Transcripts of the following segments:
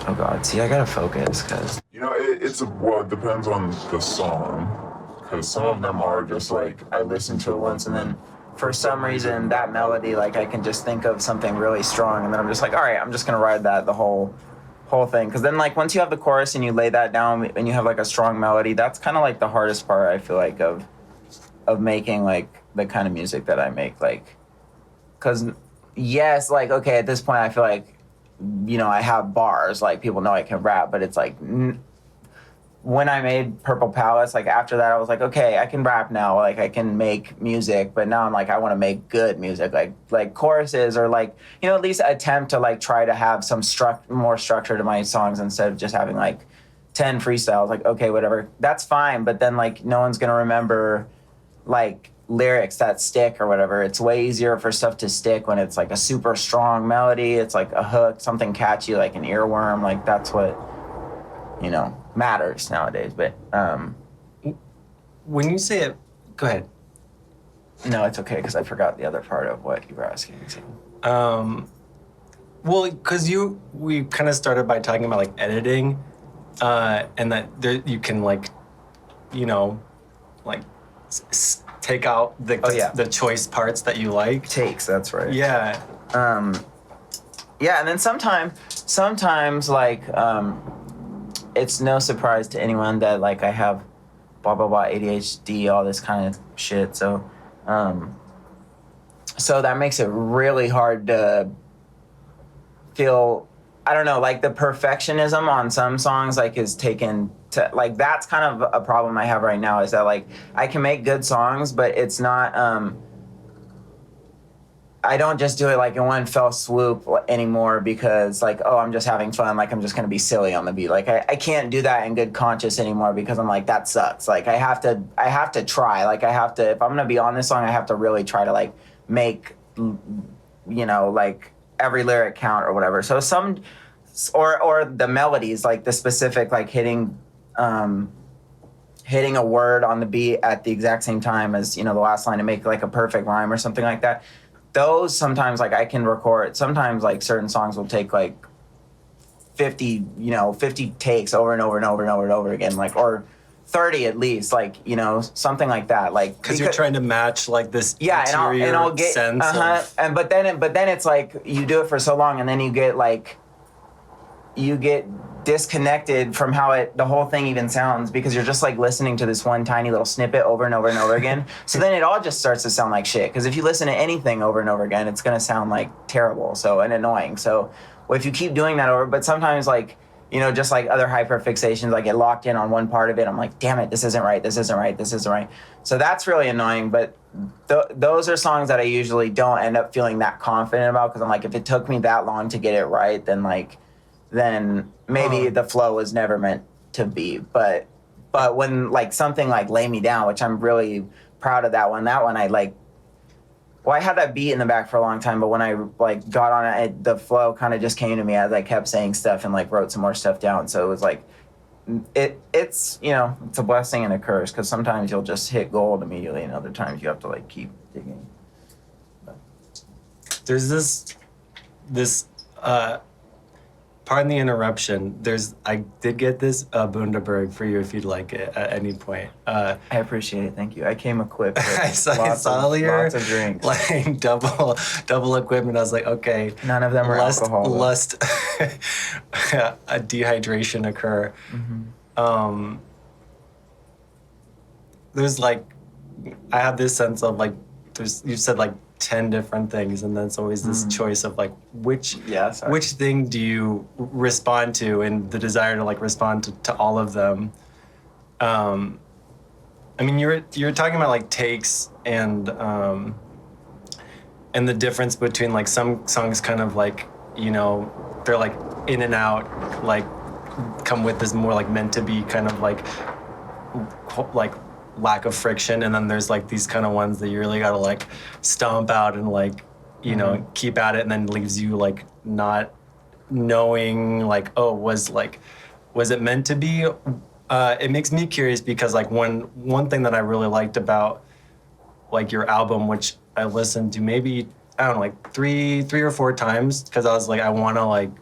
Oh God, see, I gotta focus, cause it depends on the song, because some of them are just like I listen to it once and then for some reason that melody, like I can just think of something really strong, and then I'm just like, all right, I'm just gonna ride that the whole thing. Because then like once you have the chorus and you lay that down and you have like a strong melody, that's kind of like the hardest part, I feel like, of making like the kind of music that I make, like, because yes, like, okay, at this point I feel like, I have bars, like people know I can rap, but it's like when I made Purple Palace, like after that I was like, okay, I can rap now, like I can make music, but now I'm like, I want to make good music, like choruses, or like, at least attempt to like try to have some more structure to my songs instead of just having like 10 freestyles. Like, okay, whatever, that's fine, but then like no one's gonna remember like lyrics that stick or whatever. It's way easier for stuff to stick when it's like a super strong melody. It's like a hook, something catchy, like an earworm. Like that's what matters nowadays. But when you say it, go ahead. No, it's okay, because I forgot the other part of what you were asking. Well, because we kind of started by talking about like editing, and that you can like, like take out the choice parts that you like. Takes, that's right. Yeah. Yeah, and then sometimes like it's no surprise to anyone that like I have blah blah blah ADHD, all this kind of shit. So that makes it really hard to feel, I don't know, like the perfectionism on some songs like is taken to, like, that's kind of a problem I have right now, is that like I can make good songs, but it's not I don't just do it like in one fell swoop anymore, because like, oh, I'm just having fun, like I'm just gonna be silly on the beat. Like I can't do that in good conscience anymore, because I'm like, that sucks. Like I have to try. Like I have to, if I'm gonna be on this song, I have to really try to like make, like every lyric count or whatever. So some, or the melodies, like the specific, like hitting a word on the beat at the exact same time as, the last line to make like a perfect rhyme or something like that. Those sometimes like I can record. Sometimes like certain songs will take like 50 takes over and over and over and over and over again, like, or 30 at least, like, something like that, like, because you're trying to match like this interior and I'll get sense of... but then it's like you do it for so long, and then you get disconnected from how the whole thing even sounds, because you're just like listening to this one tiny little snippet over and over and over again. So then it all just starts to sound like shit, because if you listen to anything over and over again, it's going to sound like terrible, and annoying. So if you keep doing that over, but sometimes like, just like other hyperfixations, I get locked in on one part of it. I'm like, damn it, this isn't right. So that's really annoying. But those are songs that I usually don't end up feeling that confident about, because I'm like, if it took me that long to get it right, then maybe the flow was never meant to be. But when like something like Lay Me Down, which I'm really proud of that one I like, I had that beat in the back for a long time, but when I like got on it, the flow kind of just came to me as I kept saying stuff and like wrote some more stuff down. So it was like, it's it's a blessing and a curse, because sometimes you'll just hit gold immediately, and other times you have to like keep digging. But there's this pardon the interruption. I did get this Bundaberg for you if you'd like it at any point. I appreciate it. Thank you. I came equipped with I saw lots of drinks. Like double equipment. I was like, okay. None of them are alcohol. Lest a dehydration occur. Mm-hmm. There's like, I have this sense of like, you said like 10 different things, and then it's always this choice of like which thing do you respond to, and the desire to like respond to all of them. I mean, you're talking about like takes and the difference between like some songs kind of like, they're like in and out, like come with this more like meant to be kind of like lack of friction, and then there's like these kind of ones that you really gotta like stomp out and like keep at it, and then leaves you like not knowing like, oh, was it meant to be? It makes me curious, because like one thing that I really liked about like your album, which I listened to maybe, I don't know, like three or four times, because I was like, I want to like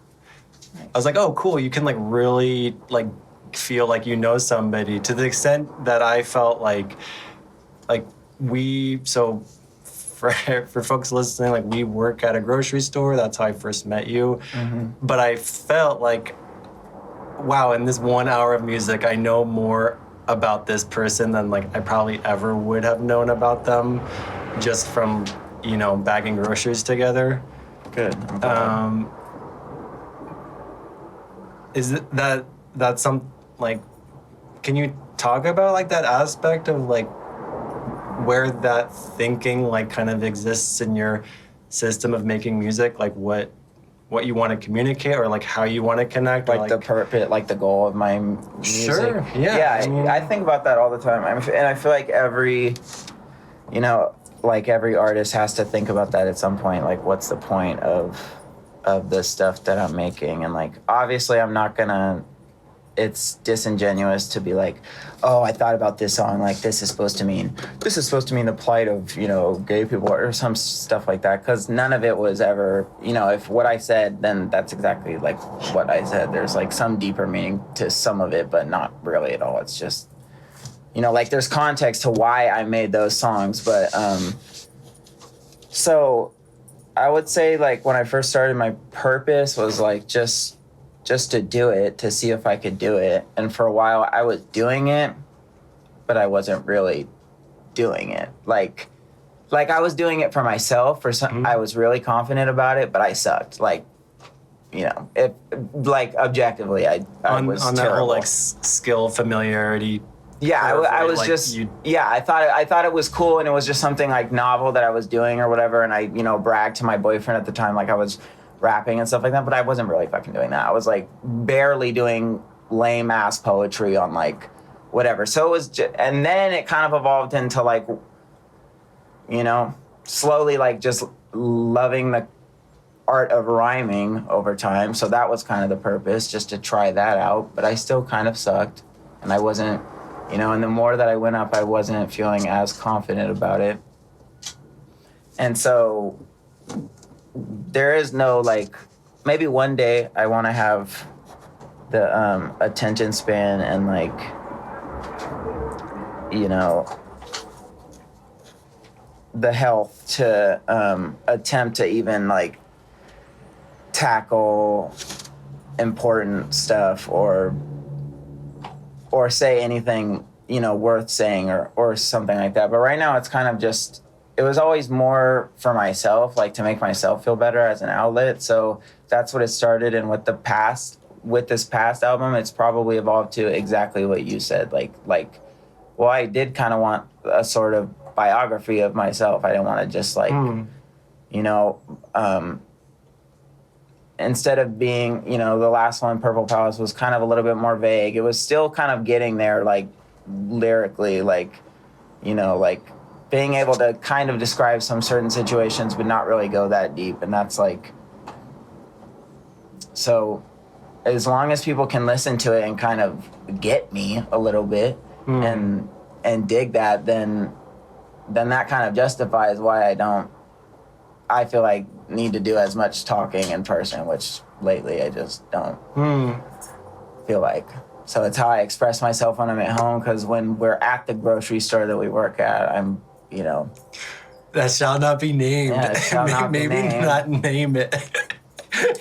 I was like, oh, cool. You can like really like feel like you know somebody to the extent that I felt like for folks listening, like we work at a grocery store. That's how I first met you. But I felt like, wow, in this 1 hour of music, I know more about this person than like I probably ever would have known about them just from, bagging groceries together. Good. Is it that's some like, can you talk about like that aspect of like where that thinking like kind of exists in your system of making music, like what you want to communicate or like how you want to connect, Like, or, the purpose, like the goal of my music. Sure, yeah. Yeah, I think about that all the time. And I feel like every artist has to think about that at some point. Like, what's the point of the stuff that I'm making? And like, obviously, it's disingenuous to be like, oh, I thought about this song, like this is supposed to mean the plight of, gay people or some stuff like that. Cause none of it was ever, if what I said, then that's exactly like what I said. There's like some deeper meaning to some of it, but not really at all. It's just, like there's context to why I made those songs. But, so I would say like when I first started, my purpose was like just to do it, to see if I could do it. And for a while I was doing it, but I wasn't really doing it. Like I was doing it for myself, for some, I was really confident about it, but I sucked. Like, objectively, I was on terrible. that whole like skill familiarity. Yeah, I was like just, I thought it was cool, and it was just something like novel that I was doing or whatever. And I, bragged to my boyfriend at the time, like I was rapping and stuff like that, but I wasn't really fucking doing that. I was like barely doing lame ass poetry on like whatever. So it was and then it kind of evolved into like, slowly like just loving the art of rhyming over time. So that was kind of the purpose, just to try that out. But I still kind of sucked, and I wasn't, and the more that I went up, I wasn't feeling as confident about it. And so there is no like, maybe one day I want to have the attention span and like, the health to attempt to even like tackle important stuff or say anything, worth saying or something like that. But right now it's kind of just, it was always more for myself, like to make myself feel better as an outlet. So that's what it started. And with this past album, it's probably evolved to exactly what you said. Well, I did kind of want a sort of biography of myself. I didn't want to just like, instead of being, the last one, Purple Palace, was kind of a little bit more vague. It was still kind of getting there, like lyrically, like, like being able to kind of describe some certain situations, but not really go that deep. And that's like, so as long as people can listen to it and kind of get me a little bit and dig that, then that kind of justifies why I feel like need to do as much talking in person, which lately I just don't feel like. So it's how I express myself when I'm at home, because when we're at the grocery store that we work at, I'm, that shall not be named. Yeah, it shall not be Maybe named. not name it.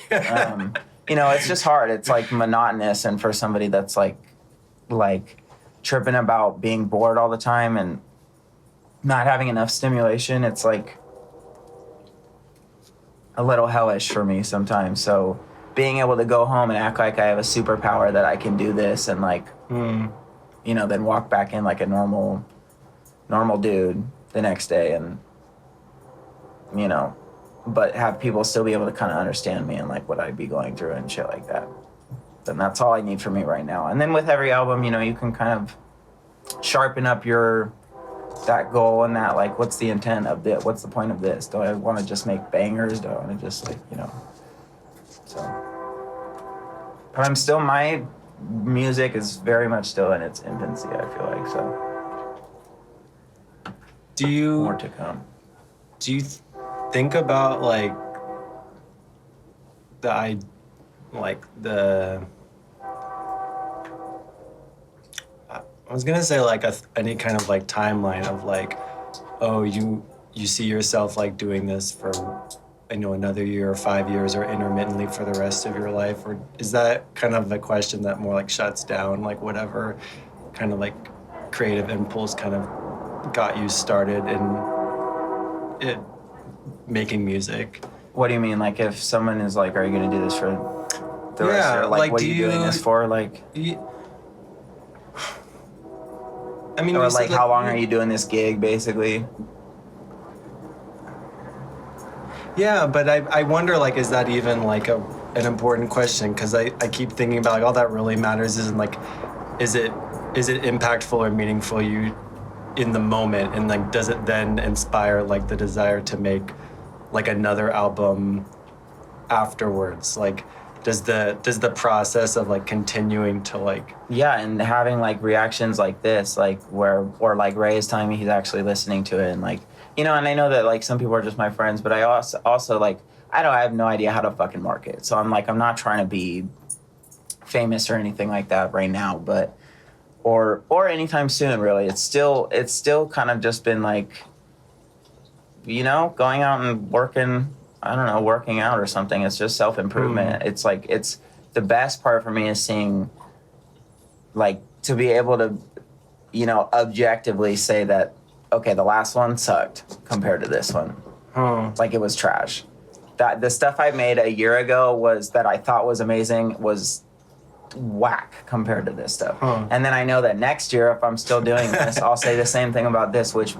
It's just hard. It's like monotonous, and for somebody that's like tripping about being bored all the time and not having enough stimulation, it's like a little hellish for me sometimes. So being able to go home and act like I have a superpower that I can do this and like, then walk back in like a normal dude the next day, and but have people still be able to kind of understand me and like what I'd be going through and shit like that. Then that's all I need for me right now. And then with every album, you can kind of sharpen up that goal and that, like, what's the intent of this? What's the point of this? Do I want to just make bangers? Do I want to just like, so. But my music is very much still in its infancy, I feel like, so. More to come. Do you think about like like the. I was gonna say like any kind of like timeline of like, oh, you see yourself like doing this for, another year or 5 years or intermittently for the rest of your life, or is that kind of a question that more like shuts down like whatever kind of like creative impulse kind of got you started in it making music? What do you mean? Like if someone is like, are you gonna do this for the rest of your life? Like what are you doing this for? Like I mean, or like how long are you doing this gig basically? Yeah, but I wonder, like, is that even, like, an important question? Because I keep thinking about, like, all that really matters isn't, like, is it impactful or meaningful you in the moment? And, like, does it then inspire, like, the desire to make, like, another album afterwards? Like, does the process of, like, continuing to, like... Yeah, and having, like, reactions like this, like, or like, Ray is telling me he's actually listening to it, and, like, and I know that, like, some people are just my friends, but I also like, I have no idea how to fucking market. So I'm like, I'm not trying to be famous or anything like that right now, but, or anytime soon, really. It's still kind of just been like, going out and working out or something. It's just self-improvement. It's like, it's the best part for me is seeing, like, to be able to, objectively say that, okay, the last one sucked compared to this one. Like, it was trash. That the stuff I made a year ago that I thought was amazing was whack compared to this stuff. And then I know that next year, if I'm still doing this, I'll say the same thing about this, which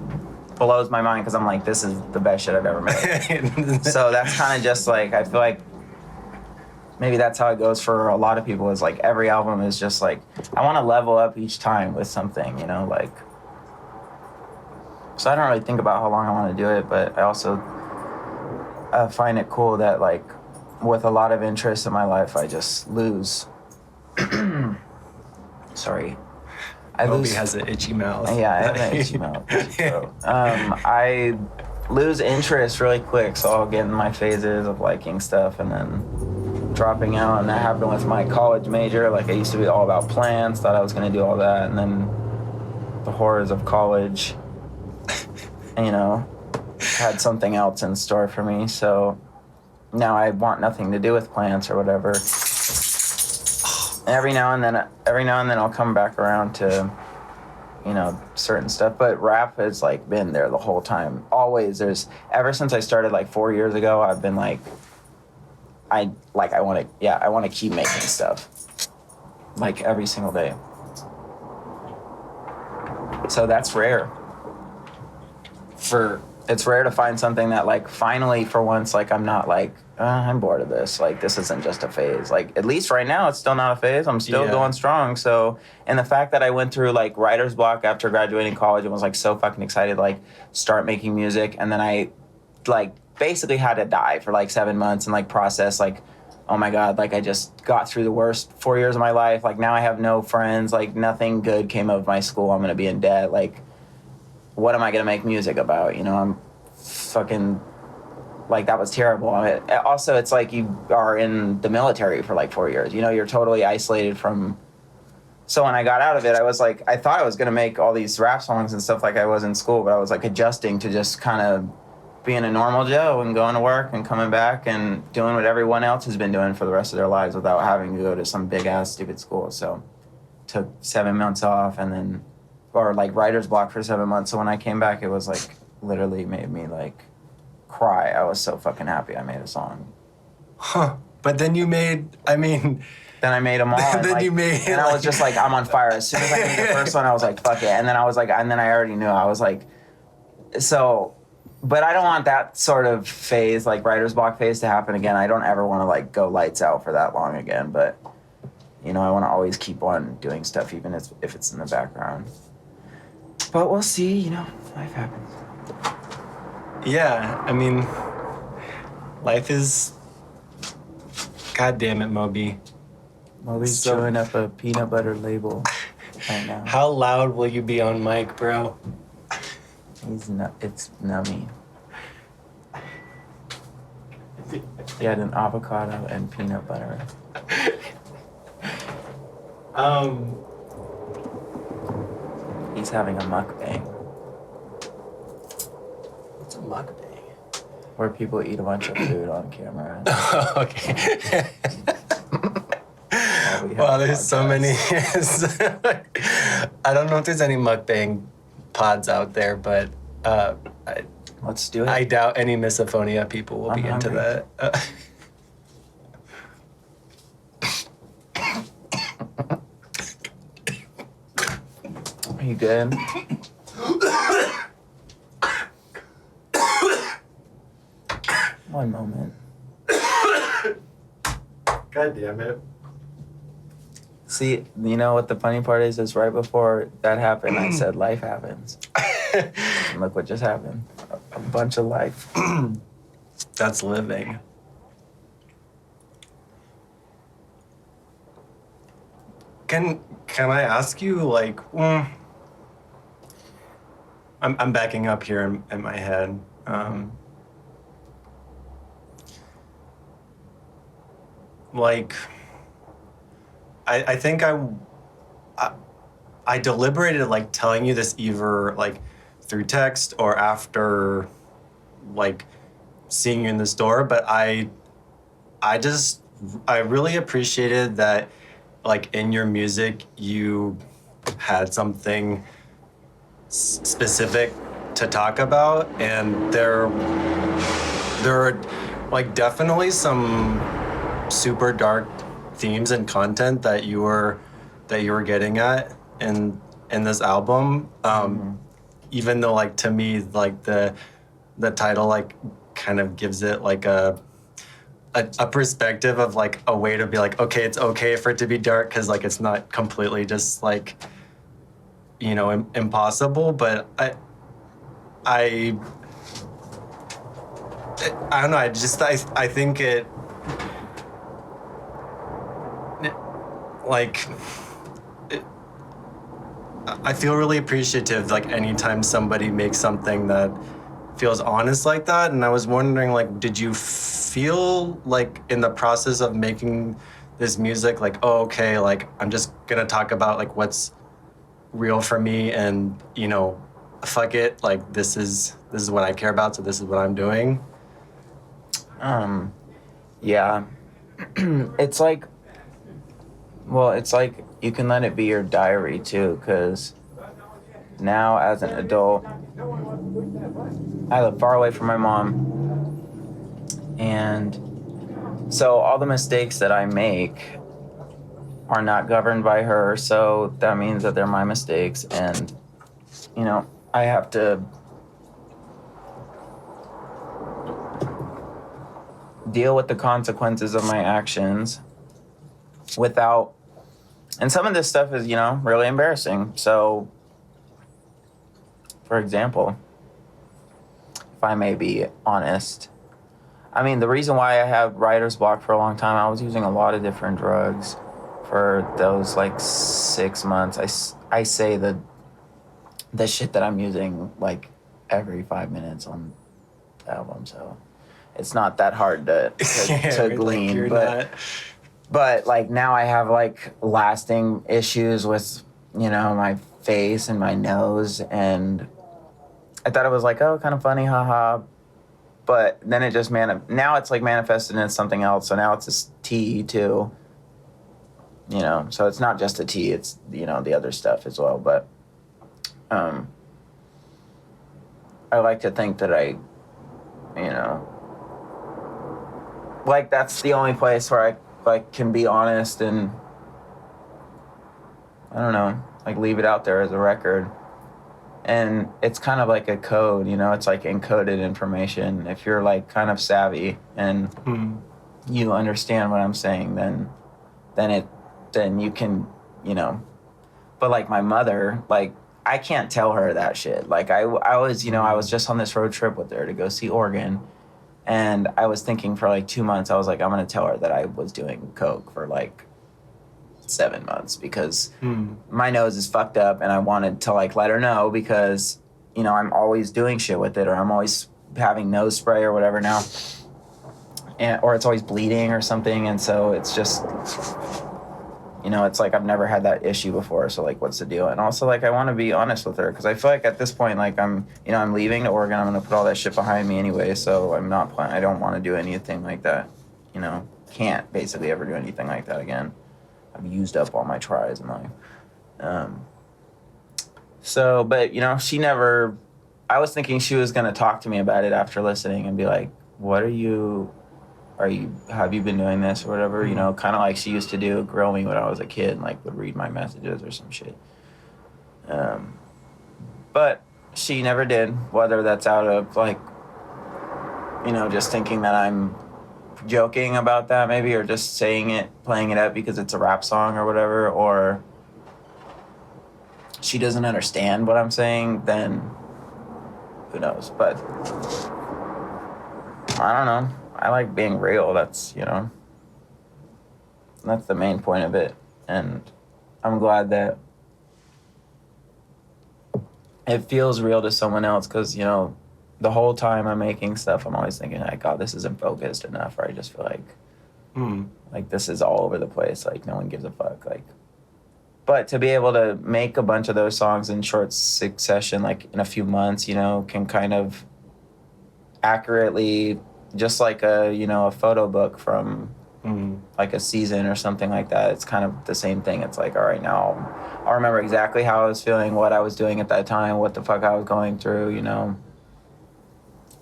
blows my mind because I'm like, this is the best shit I've ever made. So that's kind of just like, I feel like maybe that's how it goes for a lot of people, is like every album is just like, I want to level up each time with something, like. So I don't really think about how long I want to do it, but I also find it cool that, like, with a lot of interest in my life, I just lose. Sorry. Moby has an itchy mouth. Yeah, I have an itchy mouth. So, I lose interest really quick, so I'll get in my phases of liking stuff and then dropping out. And that happened with my college major. Like, I used to be all about plants, thought I was going to do all that, and then the horrors of college, had something else in store for me. So now I want nothing to do with plants or whatever. Every now and then I'll come back around to, certain stuff. But rap has, like, been there the whole time. Always. Ever since I started, like, 4 years ago, I've been like, I want to keep making stuff, like, every single day. So that's rare. It's rare to find something that, like, finally for once, like, I'm not like, I'm bored of this. Like, this isn't just a phase. Like, at least right now, it's still not a phase. I'm still going strong. So, and the fact that I went through, like, writer's block after graduating college and was, like, so fucking excited to, like, start making music. And then I, like, basically had to die for, like, 7 months and, like, process, like, oh my God, like, I just got through the worst 4 years of my life. Like, now I have no friends. Like, nothing good came of my school. I'm going to be in debt. Like, what am I going to make music about? I'm fucking, like, that was terrible. Also, it's like you are in the military for, like, 4 years. You're totally isolated from... So when I got out of it, I was like, I thought I was going to make all these rap songs and stuff like I was in school, but I was, like, adjusting to just kind of being a normal Joe and going to work and coming back and doing what everyone else has been doing for the rest of their lives without having to go to some big-ass stupid school. So took 7 months off and then... or, like, writer's block for 7 months. So when I came back, it was, like, literally made me, like, cry. I was so fucking happy I made a song. But then you made, Then I made them all. And, then like, you made... And I was just, like, I'm on fire. As soon as I made the first one, I was like, fuck it. And then I was like, and then I already knew. I was like, so... But I don't want that sort of phase, like, writer's block phase to happen again. I don't ever want to, like, go lights out for that long again. But, I want to always keep on doing stuff, even if it's in the background. But we'll see, life happens. Yeah, I mean, life is... God damn it, Moby. Moby's chewing up a peanut butter label right now. How loud will you be on mic, bro? It's nummy. He had an avocado and peanut butter. He's having a mukbang What's a mukbang? where people eat a bunch of food on camera. Okay. while we have Wow, there's so many. podcasts. I don't know if there's any mukbang pods out there, but Let's do it. I doubt any misophonia people will I'm be into hungry. that. Are you good? One moment. God damn it. See, you know what the funny part is right before that happened, I said life happens. And look what just happened. A bunch of life. That's living. Can I ask you, like, I'm backing up here in my head. Like, I think I deliberated, like, telling you this either, like, through text or after, like, seeing you in the store, but I really appreciated that, like, in your music you had something specific to talk about, and there are, like, definitely some super dark themes and content that you were getting at in this album. Even though, like, to me, like, the title, like, kind of gives it like a perspective of, like, a way to be like, okay, it's okay for it to be dark because, like, it's not completely just, like, you know, impossible. But I don't know. I think it, like, I feel really appreciative, like, anytime somebody makes something that feels honest like that. And I was wondering, like, did you feel like in the process of making this music, like, oh, okay, like, I'm just gonna talk about, like, what's real for me, and, you know, fuck it, like, this is what I care about, so this is what I'm doing? Yeah. It's like, well, it's like you can let it be your diary too, because now as an adult, I live far away from my mom, and so all the mistakes that I make are not governed by her, so that means that they're my mistakes, and, you know, I have to deal with the consequences of my actions without, and some of this stuff is, you know, really embarrassing. So, for example, if I may be honest, I mean, the reason why I have writer's block for a long time, I was using a lot of different drugs for those, like, 6 months. I say the shit that I'm using, like, every 5 minutes on the album, so it's not that hard to glean. Like, but like, now I have, like, lasting issues with, you know, my face and my nose, and I thought it was like, oh, kind of funny, haha. But then it just now it's like manifested into something else. So now it's this tea too. You know, so it's not just a tea, it's, you know, the other stuff as well. But I like to think that I, you know, like, that's the only place where I, like, can be honest and, I don't know, like, leave it out there as a record. And it's kind of like a code, you know, it's like encoded information. If you're, like, kind of savvy and you understand what I'm saying, then you can, you know. But, like, my mother, like, I can't tell her that shit. Like, I was, you know, I was just on this road trip with her to go see Oregon, and I was thinking for, like, 2 months, I was like, I'm gonna tell her that I was doing coke for, like, 7 months, because my nose is fucked up, and I wanted to, like, let her know, because, you know, I'm always doing shit with it, or I'm always having nose spray or whatever now, or it's always bleeding or something, and so it's just, you know, it's like I've never had that issue before. So like, what's the deal? And also like, I want to be honest with her because I feel like at this point, like I'm leaving to Oregon. I'm gonna put all that shit behind me anyway. So I'm not planning. I don't want to do anything like that. You know, can't basically ever do anything like that again. I've used up all my tries in life. So, but you know, she never. I was thinking she was gonna talk to me about it after listening and be like, "What are you? Have you been doing this or whatever?" You know, kind of like she used to do, grill me when I was a kid, and like would read my messages or some shit. But she never did. Whether that's out of like, you know, just thinking that I'm joking about that maybe, or just saying it, playing it up because it's a rap song or whatever, or she doesn't understand what I'm saying, then who knows? But I don't know. I like being real. That's, you know, that's the main point of it. And I'm glad that it feels real to someone else because, you know, the whole time I'm making stuff, I'm always thinking like, oh, this isn't focused enough. Or I just feel like this is all over the place. Like no one gives a fuck. Like, but to be able to make a bunch of those songs in short succession, like in a few months, you know, can kind of accurately, just like a photo book from like a season or something like that. It's kind of the same thing. It's like, all right, now I'll remember exactly how I was feeling, what I was doing at that time, what the fuck I was going through, you know.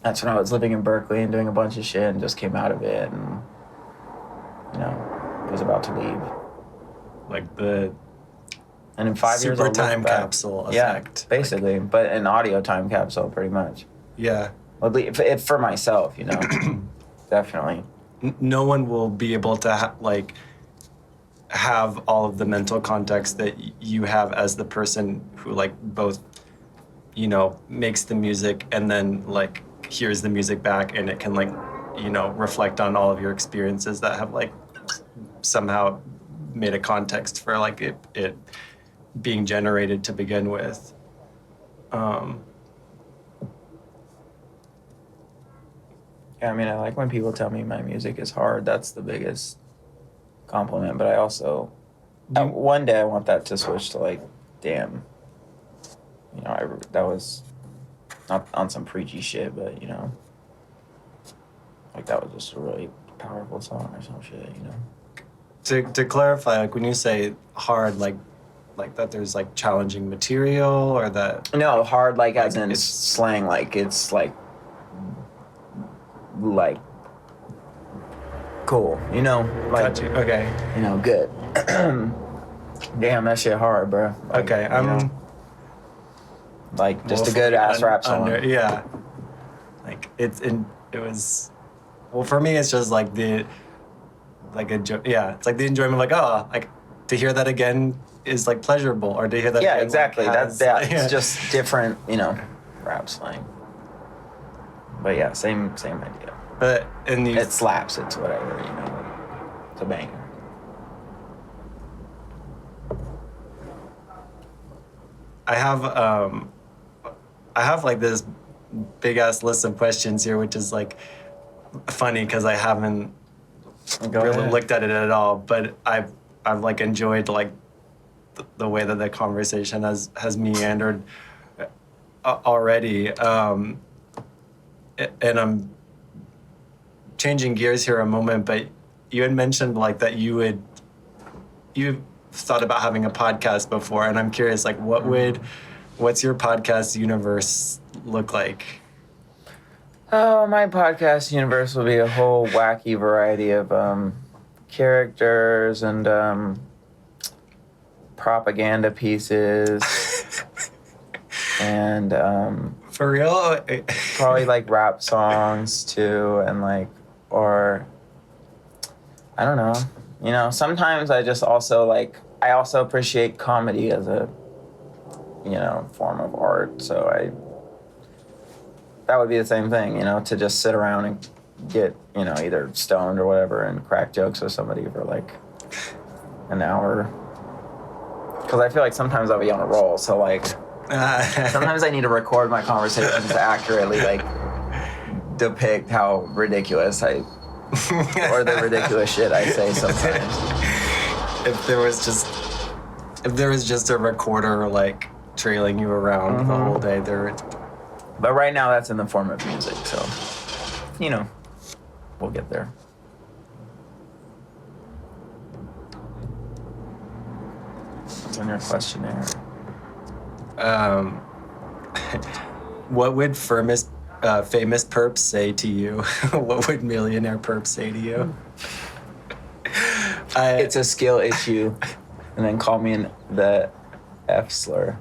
That's when I was living in Berkeley and doing a bunch of shit and just came out of it and, you know, was about to leave. Like the and in 5 years, super time capsule effect. Yeah, basically, but an audio time capsule, pretty much. Yeah. Well, for myself, you know, definitely. No one will be able to have all of the mental context that you have as the person who like both, you know, makes the music and then like hears the music back, and it can like, you know, reflect on all of your experiences that have like somehow made a context for like it being generated to begin with. Yeah, I mean, I like when people tell me my music is hard. That's the biggest compliment. But I also, one day I want that to switch to like, damn, you know, that was not on some preachy shit, but you know, like that was just a really powerful song or some shit, you know. To clarify, like when you say hard, like that there's like challenging material or that? No, hard like as in slang, like it's like cool, you know, like Got you. Okay. you know, good. Damn, that shit hard, bro. Like, Okay, you know, like just a good ass rap song. Yeah, like it was. Well, for me, it's just like it's like the enjoyment of like, oh, like to hear that again is like pleasurable, or to hear that. Yeah, again, exactly. Like, It's just different, you know, rap slang. But yeah, same idea. But It slaps. It's whatever, you know. It's a banger. I have like this big ass list of questions here, which is like funny because I haven't really looked at it at all. But I've like enjoyed like the way that the conversation has meandered already. And I'm changing gears here a moment, but you had mentioned like that you've thought about having a podcast before, and I'm curious, like what's your podcast universe look like? Oh, my podcast universe will be a whole wacky variety of characters and propaganda pieces and For real? probably like rap songs too, and like, or I don't know, you know, sometimes I just also like, I also appreciate comedy as a, you know, form of art. So that would be the same thing, you know, to just sit around and get, you know, either stoned or whatever and crack jokes with somebody for like an hour. Because I feel like sometimes I'll be on a roll, so like sometimes I need to record my conversations to accurately like depict how ridiculous or the ridiculous shit I say sometimes. if there was just a recorder like trailing you around the whole day, But right now, that's in the form of music, so we'll get there. What's on your questionnaire? What would famous perps say to you? What would millionaire perps say to you? It's a skill issue, and then call me the F slur.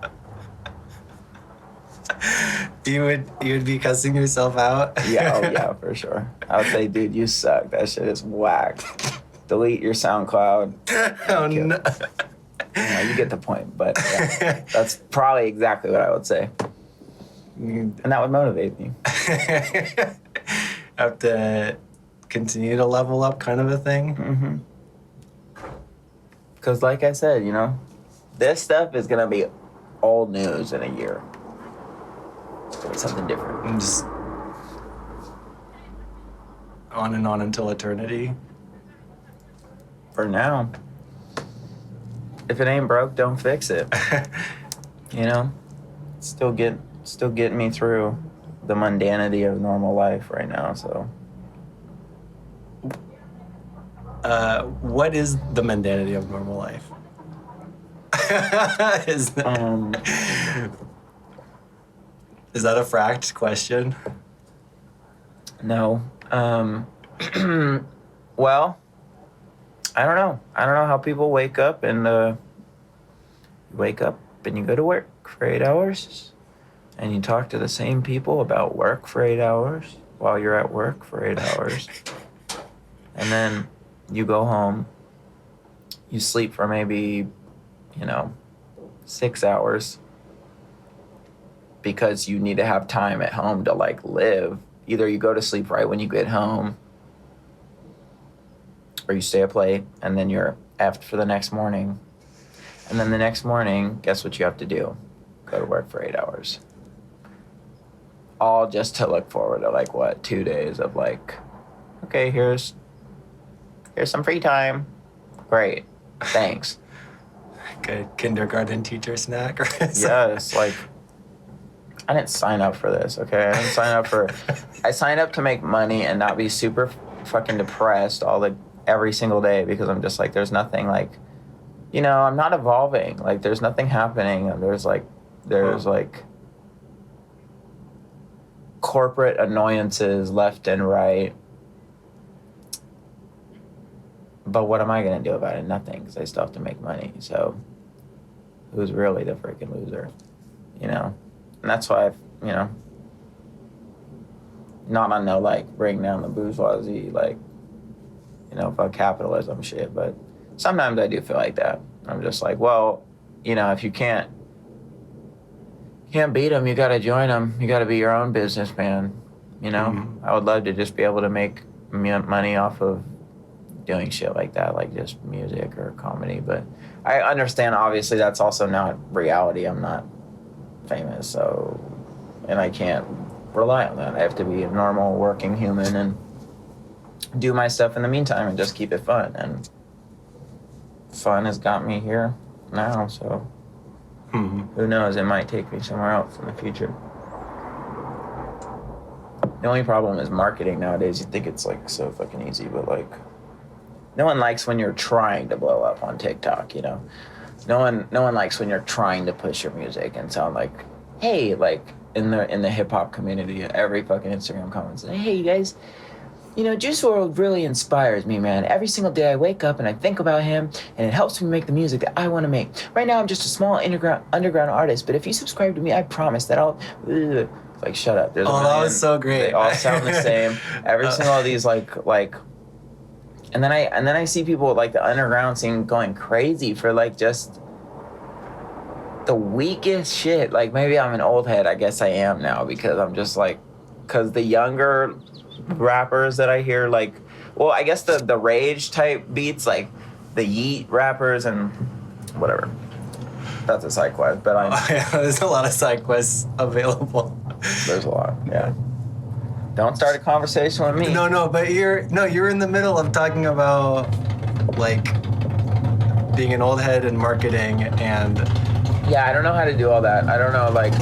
You would be cussing yourself out? Yeah, oh yeah, for sure. I would say, dude, you suck. That shit is whack. Delete your SoundCloud. Oh no. You get the point, but yeah, that's probably exactly what I would say. And that would motivate me. Have to continue to level up, kind of a thing. Because like I said, this stuff is going to be old news in a year. It's something different. And just on and on until eternity. For now. If it ain't broke, don't fix it. Still getting me through the mundanity of normal life right now, so. What is the mundanity of normal life? Is that a fracked question? No. Well, I don't know. I don't know how people wake up and you go to work for 8 hours and you talk to the same people about work for 8 hours while you're at work for 8 hours. And then you go home, you sleep for maybe, 6 hours because you need to have time at home to live. Either you go to sleep right when you get home or you stay up late and then you're effed for the next morning. And then the next morning, guess what you have to do? Go to work for 8 hours. All just to look forward to 2 days of okay, here's some free time. Great. Thanks. Good kindergarten teacher snack. Yes, I didn't sign up for this, okay? I signed up to make money and not be super fucking depressed every single day because I'm just there's nothing I'm not evolving. There's nothing happening. And there's corporate annoyances left and right. But what am I going to do about it? Nothing, because I still have to make money. So who's really the freaking loser? And that's why I've, not on no, bring down the bourgeoisie, fuck capitalism shit. But sometimes I do feel like that. I'm just well, if you can't beat them, you got to join them. You got to be your own businessman. I would love to just be able to make money off of doing shit like that, just music or comedy. But I understand, obviously, that's also not reality. I'm not famous, and I can't rely on that. I have to be a normal working human and do my stuff in the meantime and just keep it fun. And fun has got me here now, so who knows? It might take me somewhere else in the future. The only problem is marketing nowadays. You think it's so fucking easy, but no one likes when you're trying to blow up on TikTok, No one likes when you're trying to push your music and sound hey, in the hip hop community, every fucking Instagram comment says, hey, you guys, Juice WRLD really inspires me, man. Every single day I wake up and I think about him, and it helps me make the music that I want to make. Right now I'm just a small underground artist, but if you subscribe to me, I promise that I'll... shut up. There's that was so great. They all sound the same. Every single of these and then I see people the underground scene going crazy for just the weakest shit. Maybe I'm an old head. I guess I am now because I'm just because the younger rappers that I hear I guess the rage type beats the yeet rappers and whatever. That's a side quest, but there's a lot of side quests available. There's a lot, yeah. Don't start a conversation with me. No, but you're in the middle of talking about being an old head in marketing and Yeah, I don't know how to do all that. I don't know, like,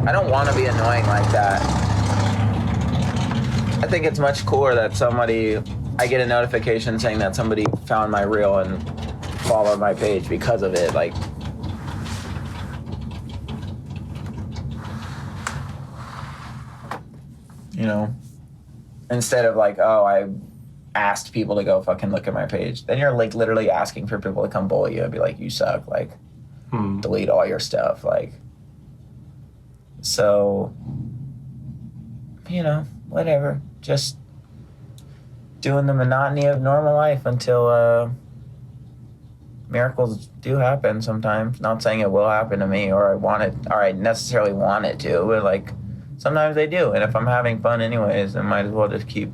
I don't want to be annoying like that. I think it's much cooler that I get a notification saying that somebody found my reel and followed my page because of it. Like, you know, instead of like, oh, I asked people to go fucking look at my page. Then you're like literally asking for people to come bully you and be like, you suck, like, delete all your stuff, like. So, you know, whatever. Just doing the monotony of normal life until miracles do happen sometimes. Not saying it will happen to me or I necessarily want it to, but like sometimes they do. And if I'm having fun anyways, then might as well just keep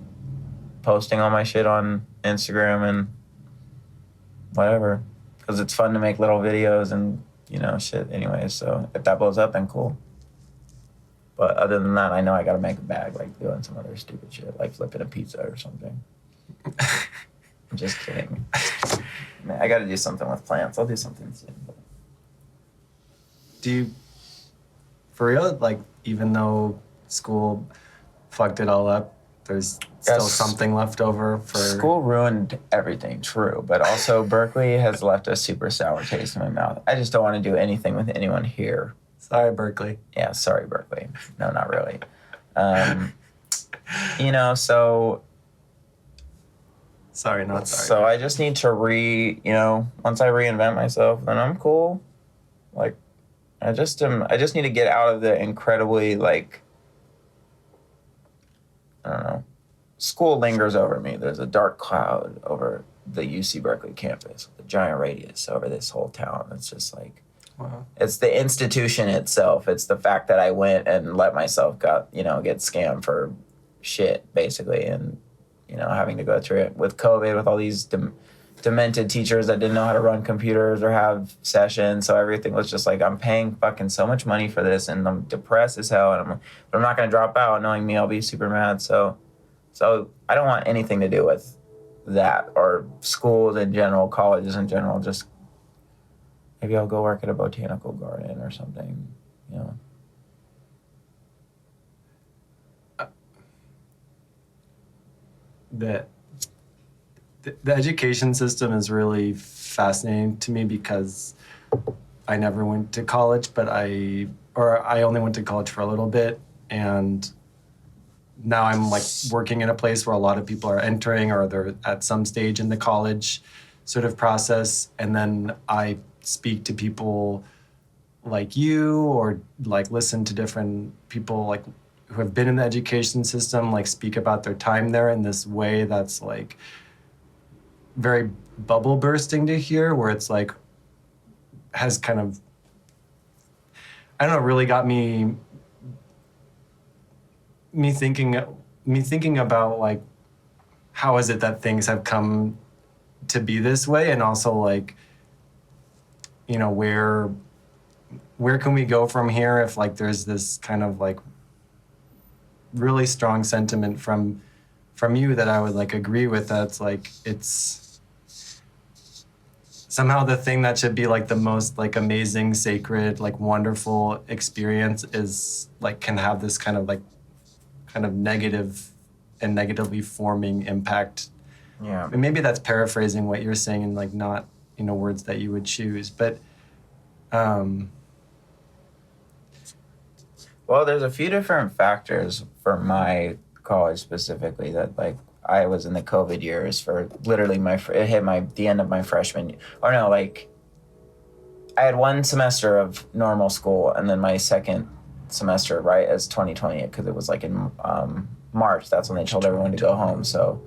posting all my shit on Instagram and whatever. Because it's fun to make little videos and, you know, shit anyways. So if that blows up, then cool. But other than that, I know I gotta make a bag, like doing some other stupid shit, like flipping a pizza or something. I'm just kidding. Man, I gotta do something with plants. I'll do something soon. But. Do you, for real, like, even though school fucked it all up, there's still something left over for... School ruined everything, true. But also Berkeley has left a super sour taste in my mouth. I just don't want to do anything with anyone here. Sorry, Berkeley. Yeah, sorry, Berkeley. No, not really. You know, so... Sorry, not sorry. So I just need to once I reinvent myself, then I'm cool. Like, I just need to get out of the incredibly, like, I don't know. School lingers over me. There's a dark cloud over the UC Berkeley campus, with a giant radius over this whole town. It's just like, wow. It's the institution itself. It's the fact that I went and let myself get scammed for shit, basically, and, you know, having to go through it with COVID, with all these demented teachers that didn't know how to run computers or have sessions. So everything was just like, I'm paying fucking so much money for this and I'm depressed as hell. And but I'm not going to drop out. Knowing me, I'll be super mad. So I don't want anything to do with that or schools in general, colleges in general. Just maybe I'll go work at a botanical garden or something, you know. The education system is really fascinating to me because I never went to college, but I only went to college for a little bit, and now I'm like working in a place where a lot of people are entering or they're at some stage in the college sort of process, and then I speak to people like you or like listen to different people like who have been in the education system, like speak about their time there in this way that's like very bubble bursting to hear, where it's like has kind of, I don't know, really got me thinking about like how is it that things have come to be this way, and also like, you know, where can we go from here if like there's this kind of like really strong sentiment from you that I would like agree with, that's like it's somehow the thing that should be like the most like amazing, sacred, like wonderful experience is like can have this kind of negative and negatively forming impact. Yeah. And maybe that's paraphrasing what you're saying and like not, you know, words that you would choose, but well, there's a few different factors for my college specifically that, like, I was in the COVID years for literally it hit the end of my freshman, or no, like, I had one semester of normal school and then my second semester, right, as 2020, because it was like in March, that's when they told everyone to go home. So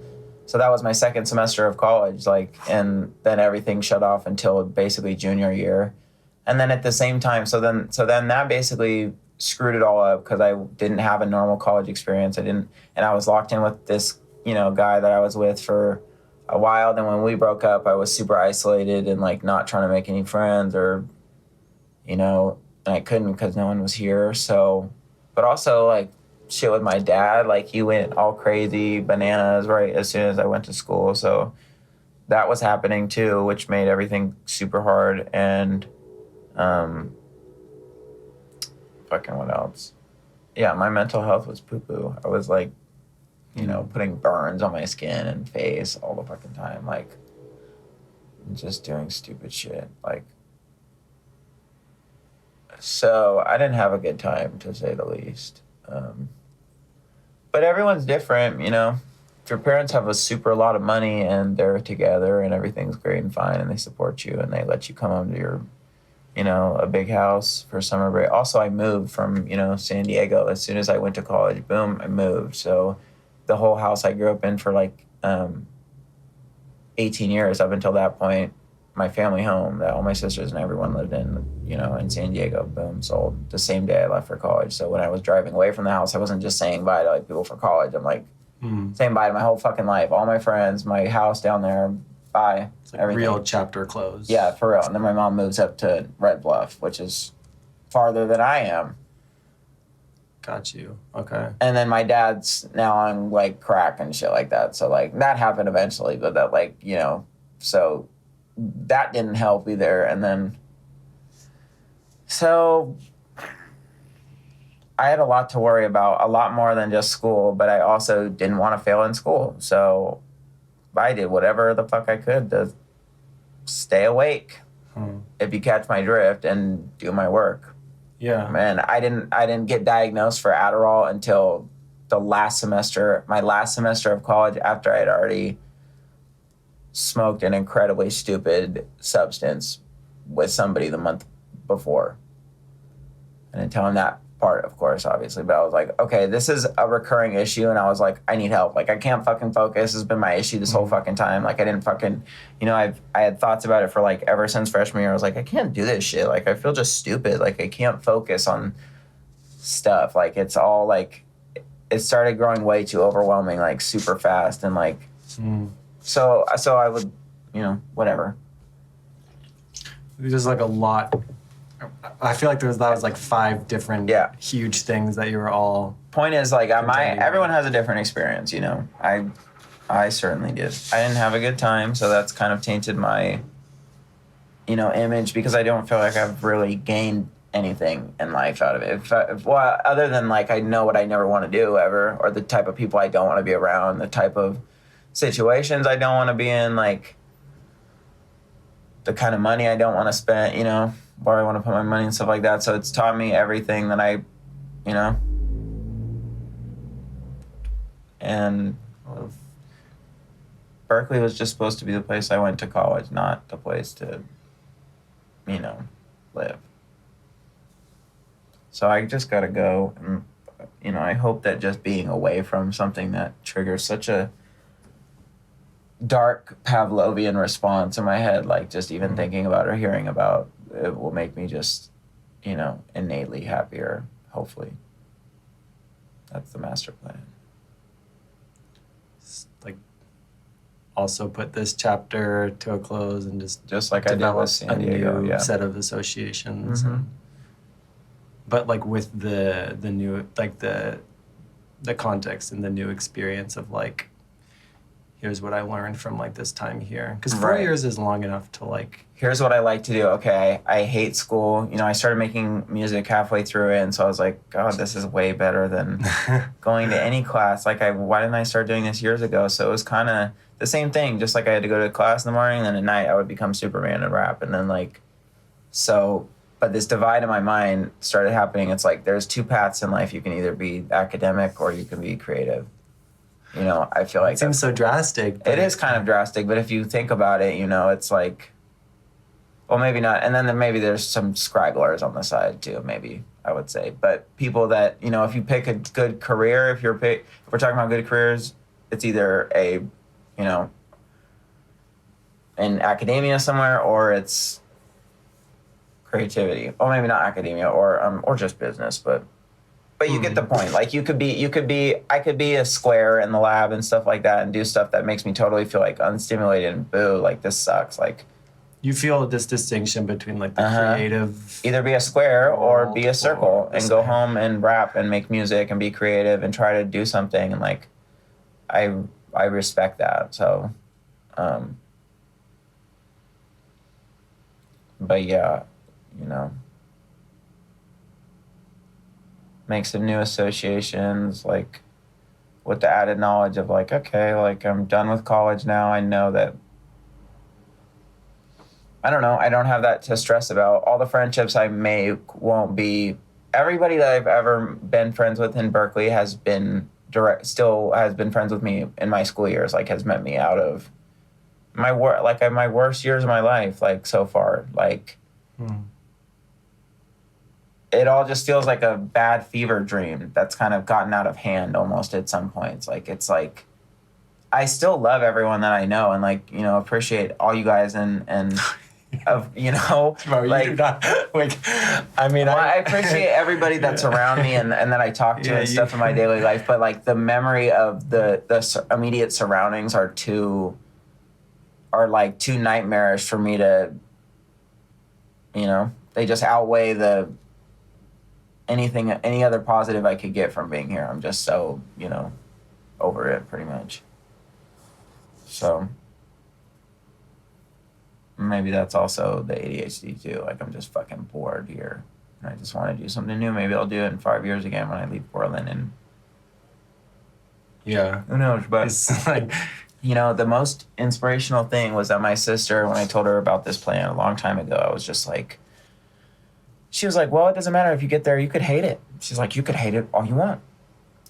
that was my second semester of college, like, and then everything shut off until basically junior year. And then at the same time, so then that basically screwed it all up because I didn't have a normal college experience. And I was locked in with this, you know, guy that I was with for a while. Then when we broke up, I was super isolated and like not trying to make any friends or, you know, and I couldn't because no one was here. So, but also like shit with my dad, like he went all crazy bananas right as soon as I went to school. So that was happening too, which made everything super hard. And fucking what else? Yeah, my mental health was poo-poo. I was like, you know, putting burns on my skin and face all the fucking time, like just doing stupid shit. Like, so I didn't have a good time, to say the least. But everyone's different, you know. If your parents have a super lot of money and they're together and everything's great and fine and they support you and they let you come home to your, you know, a big house for summer break. Also, I moved from, you know, San Diego. As soon as I went to college, boom, I moved. So the whole house I grew up in for like 18 years up until that point, my family home that all my sisters and everyone lived in, you know, in San Diego, boom, sold the same day I left for college. So when I was driving away from the house, I wasn't just saying bye to like people for college. I'm like saying bye to my whole fucking life, all my friends, my house down there, bye. It's like everything. Real chapter closed. Yeah, for real. And then my mom moves up to Red Bluff, which is farther than I am. Got you. Okay. And then my dad's now on like crack and shit like that. So like that happened eventually, but that like, you know, so that didn't help either. And then, so I had a lot to worry about, a lot more than just school, but I also didn't want to fail in school. So I did whatever the fuck I could to stay awake, if you catch my drift, and do my work. Yeah. Man, I didn't get diagnosed for Adderall until my last semester of college, after I had already smoked an incredibly stupid substance with somebody the month before. I didn't tell him that part, of course, obviously, but I was like, okay, this is a recurring issue, and I was like, I need help. Like, I can't fucking focus. This has been my issue this whole fucking time. Like, I didn't fucking, you know, I had thoughts about it for like ever since freshman year. I was like, I can't do this shit. Like, I feel just stupid. Like, I can't focus on stuff. Like, it's all like, it started growing way too overwhelming, like super fast, and like, so I would, you know, whatever. There's like a lot. I feel like that was like 5 different huge things that you were all. Point is, like, everyone has a different experience, you know. I certainly did. I didn't have a good time, so that's kind of tainted my, you know, image, because I don't feel like I've really gained anything in life out of it. Well, other than like I know what I never want to do ever, or the type of people I don't want to be around, the type of situations I don't want to be in, like the kind of money I don't want to spend, you know, where I want to put my money and stuff like that. So it's taught me everything that I, you know, and Berkeley was just supposed to be the place I went to college, not the place to, you know, live. So I just got to go, and, you know, I hope that just being away from something that triggers such a dark Pavlovian response in my head, like just even thinking about or hearing about it, will make me just, you know, innately happier, hopefully. That's the master plan. Like, also put this chapter to a close and just like I did with San Diego, a new set of associations. But like with the new, like the context and the new experience of like, here's what I learned from like this time here. Because 4 years is long enough to like. Here's what I like to do. Okay, I hate school. You know, I started making music halfway through it, and so I was like, God, this is way better than going to any class. Like, why didn't I start doing this years ago? So it was kind of the same thing. Just like I had to go to class in the morning, and then at night I would become Superman and rap, and then like, so. But this divide in my mind started happening. It's like there's 2 paths in life. You can either be academic or you can be creative. You know, I feel like it seems so drastic. It is kind of drastic, but if you think about it, you know, it's like, well, maybe not. And then maybe there's some scragglers on the side too, maybe, I would say. But people that, you know, if you pick a good career, if we're talking about good careers, it's either a, you know, in academia somewhere, or it's creativity. Or maybe not academia, or just business, but you get the point. Like I could be a square in the lab and stuff like that and do stuff that makes me totally feel like unstimulated and boo, like this sucks. Like, you feel this distinction between like the creative, either be a square or be a circle and go home and rap and make music and be creative and try to do something. And like, I respect that. So, But yeah, you know, make some new associations, like with the added knowledge of like, okay, like I'm done with college now. I know that, I don't know, I don't have that to stress about. All the friendships I make won't be, everybody that I've ever been friends with in Berkeley has been still has been friends with me in my school years, like has met me out of my my worst years of my life, like so far. Like, it all just feels like a bad fever dream that's kind of gotten out of hand almost at some points. Like, it's like, I still love everyone that I know and like, you know, appreciate all you guys and of, you know, Bro, you like, do not, like, I mean, well, I appreciate everybody that's around me and that I talk to and stuff in my daily life, but like the memory of the immediate surroundings are like too nightmarish for me to, you know, they just outweigh any other positive I could get from being here. I'm just so, you know, over it pretty much. So maybe that's also the ADHD too. Like, I'm just fucking bored here and I just want to do something new. Maybe I'll do it in 5 years again when I leave Portland, and yeah, who knows. But it's like, you know, the most inspirational thing was that my sister, when I told her about this plan a long time ago, I was just like, she was like, well, it doesn't matter if you get there, you could hate it. She's like, you could hate it all you want.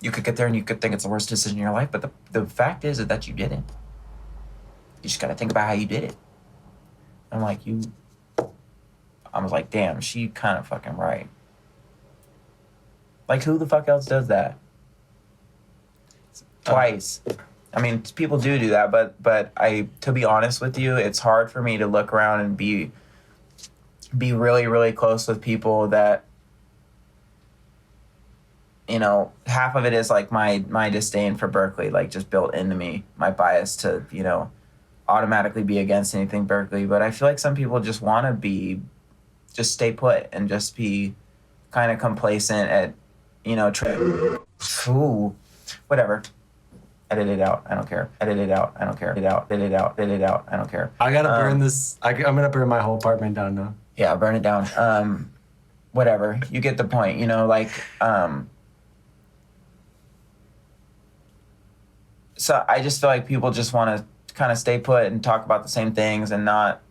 You could get there and you could think it's the worst decision in your life, but the fact is that you didn't. You just got to think about how you did it. I'm like, I was like, damn, she kind of fucking right. Like, who the fuck else does that? Twice. I mean, people do that, but to be honest with you, it's hard for me to look around and be really, really close with people that, you know, half of it is like my disdain for Berkeley, like just built into me, my bias to, you know, automatically be against anything Berkeley. But I feel like some people just want to just stay put and just be kind of complacent at, you know, whatever. Edit it out. I don't care. Edit it out. I don't care. Edit it out. Edit it out. Edit it out. I don't care. I gotta burn this. I'm gonna burn my whole apartment down now. Yeah, burn it down. Whatever. You get the point. You know, like, so I just feel like people just want to kind of stay put and talk about the same things and not,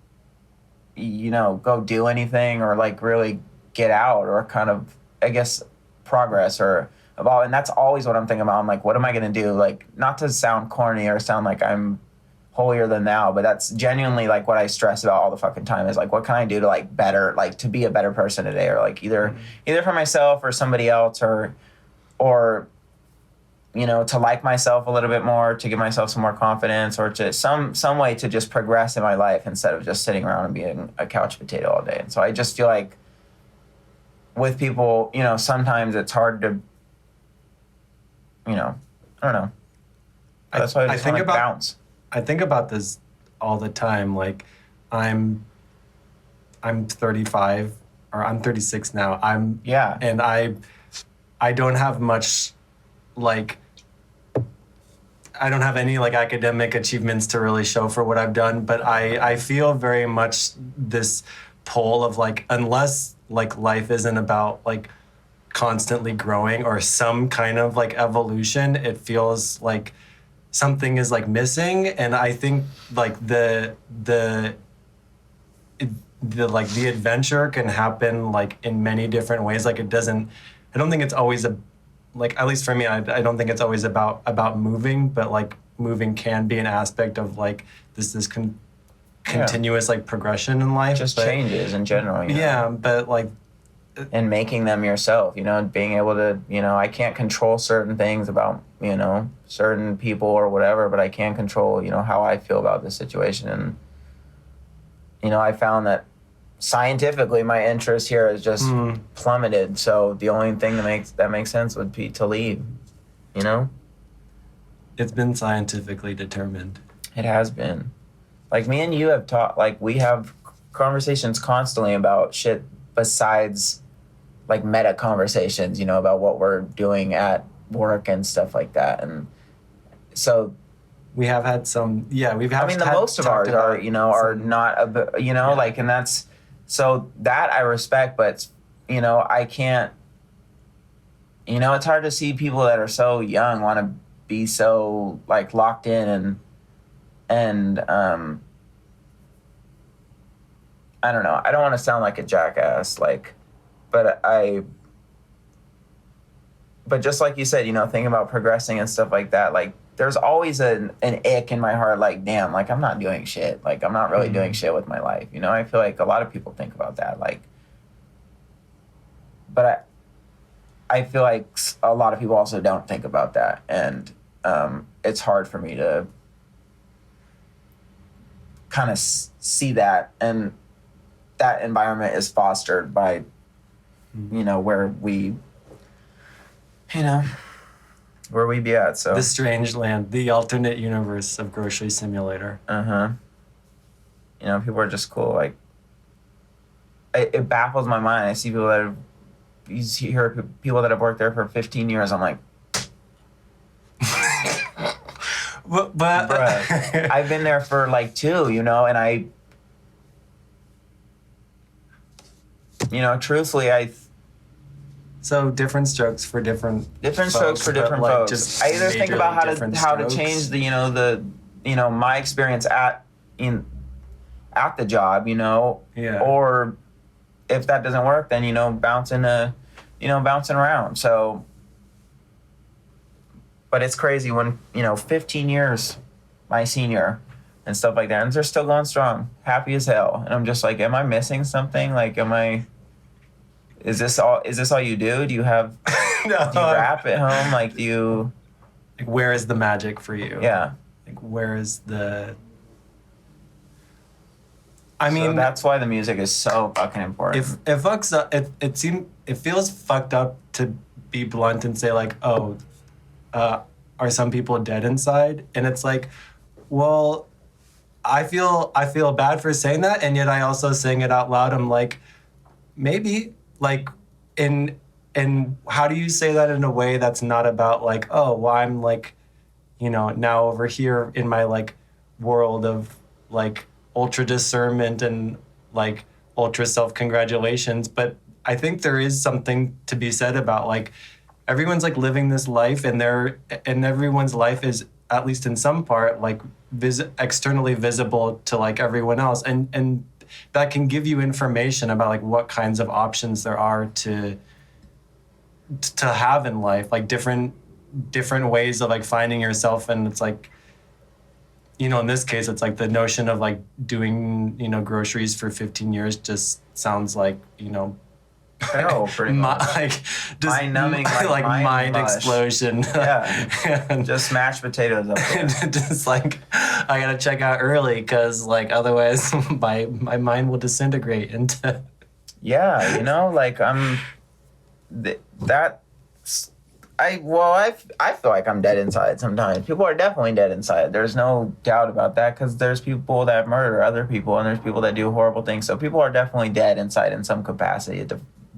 you know, go do anything or like really get out or kind of, I guess, progress or evolve. And that's always what I'm thinking about. I'm like, what am I going to do? Like, not to sound corny or sound like I'm holier than thou, but that's genuinely like what I stress about all the fucking time is like, what can I do to like better, like to be a better person today, or like either for myself or somebody else or, you know, to like myself a little bit more, to give myself some more confidence, or to some way to just progress in my life instead of just sitting around and being a couch potato all day. And so I just feel like with people, you know, sometimes it's hard to, you know, I don't know. That's why I just want to bounce. I think about this all the time. Like, I'm 35 or I'm 36 now. And I don't have much, like, I don't have any like academic achievements to really show for what I've done, but I feel very much this pull of like, unless like life isn't about like constantly growing or some kind of like evolution, it feels like something is like missing. And I think like the adventure can happen like in many different ways. Like, I don't think it's always like, at least for me, I don't think it's always about moving, but like moving can be an aspect of like this continuous like progression in life. Just changes in general. You know? Yeah, but like, and making them yourself, you know, being able to, you know, I can't control certain things about, you know, certain people or whatever, but I can control, you know, how I feel about this situation. And, you know, I found that scientifically my interest here has just plummeted. So the only thing that makes sense would be to leave, you know? It's been scientifically determined. It has been. Like, me and you have talked, like, we have conversations constantly about shit besides like meta conversations, you know, about what we're doing at work and stuff like that. And so we have had some, yeah, we've had, I mean, the most of ours are, you know, are not, you know, like, and that's So that I respect, but you know, I can't. You know, it's hard to see people that are so young want to be so like locked in and I don't know. I don't want to sound like a jackass, like, but but just like you said, you know, thinking about progressing and stuff like that, like there's always an ick in my heart, like, damn, like I'm not doing shit. Like I'm not really doing shit with my life. You know, I feel like a lot of people think about that. Like, but I feel like a lot of people also don't think about that. And it's hard for me to kind of see that. And that environment is fostered by, you know, where we be at. So The strange land, the alternate universe of Grocery Simulator. You know, people are just cool. Like, it baffles my mind. I see people that have, you hear people that have worked there for 15 years. I'm like, but bruh, I've been there for like 2, you know, and you know, truthfully, so different strokes for different strokes for different like, folks. just I either think about majorly how to different change strokes. my experience at the job, you know, Yeah. or if that doesn't work, then, you know, bouncing around. So, but it's crazy when, you know, 15 years, my senior and stuff like that, and they're still going strong, happy as hell. And I'm just like, am I missing something? Like, is this all you do? Do you have, No. do you rap at home? Like, do you, Like, where is the magic for you? yeah. Like, where is the... I So mean, that's why the music is so fucking important. if it fucks up, it feels fucked up to be blunt and say like, oh, are some people dead inside? And it's like, well, I feel bad for saying that, and yet I also saying it out loud. I'm like, maybe, like, and how do you say that in a way that's not about like, oh, well, I'm like, you know, now over here in my like world of like ultra discernment and like ultra self-congratulations. But I think there is something to be said about like everyone's like living this life, and everyone's life is, at least in some part, like externally visible to like everyone else, and that can give you information about like what kinds of options there are to have in life, like different ways of like finding yourself. And it's like, you know, in this case, it's like the notion of like doing, you know, groceries for 15 years just sounds like, you know, hell, pretty much. like just Mind-numbing, like mind mush. explosion. Yeah. And Just mashed potatoes up there. just like I gotta check out early because like otherwise my mind will disintegrate into. Yeah, you know, like I feel like I'm dead inside sometimes. People are definitely dead inside. There's no doubt about that, because there's people that murder other people and there's people that do horrible things. So people are definitely dead inside in some capacity. It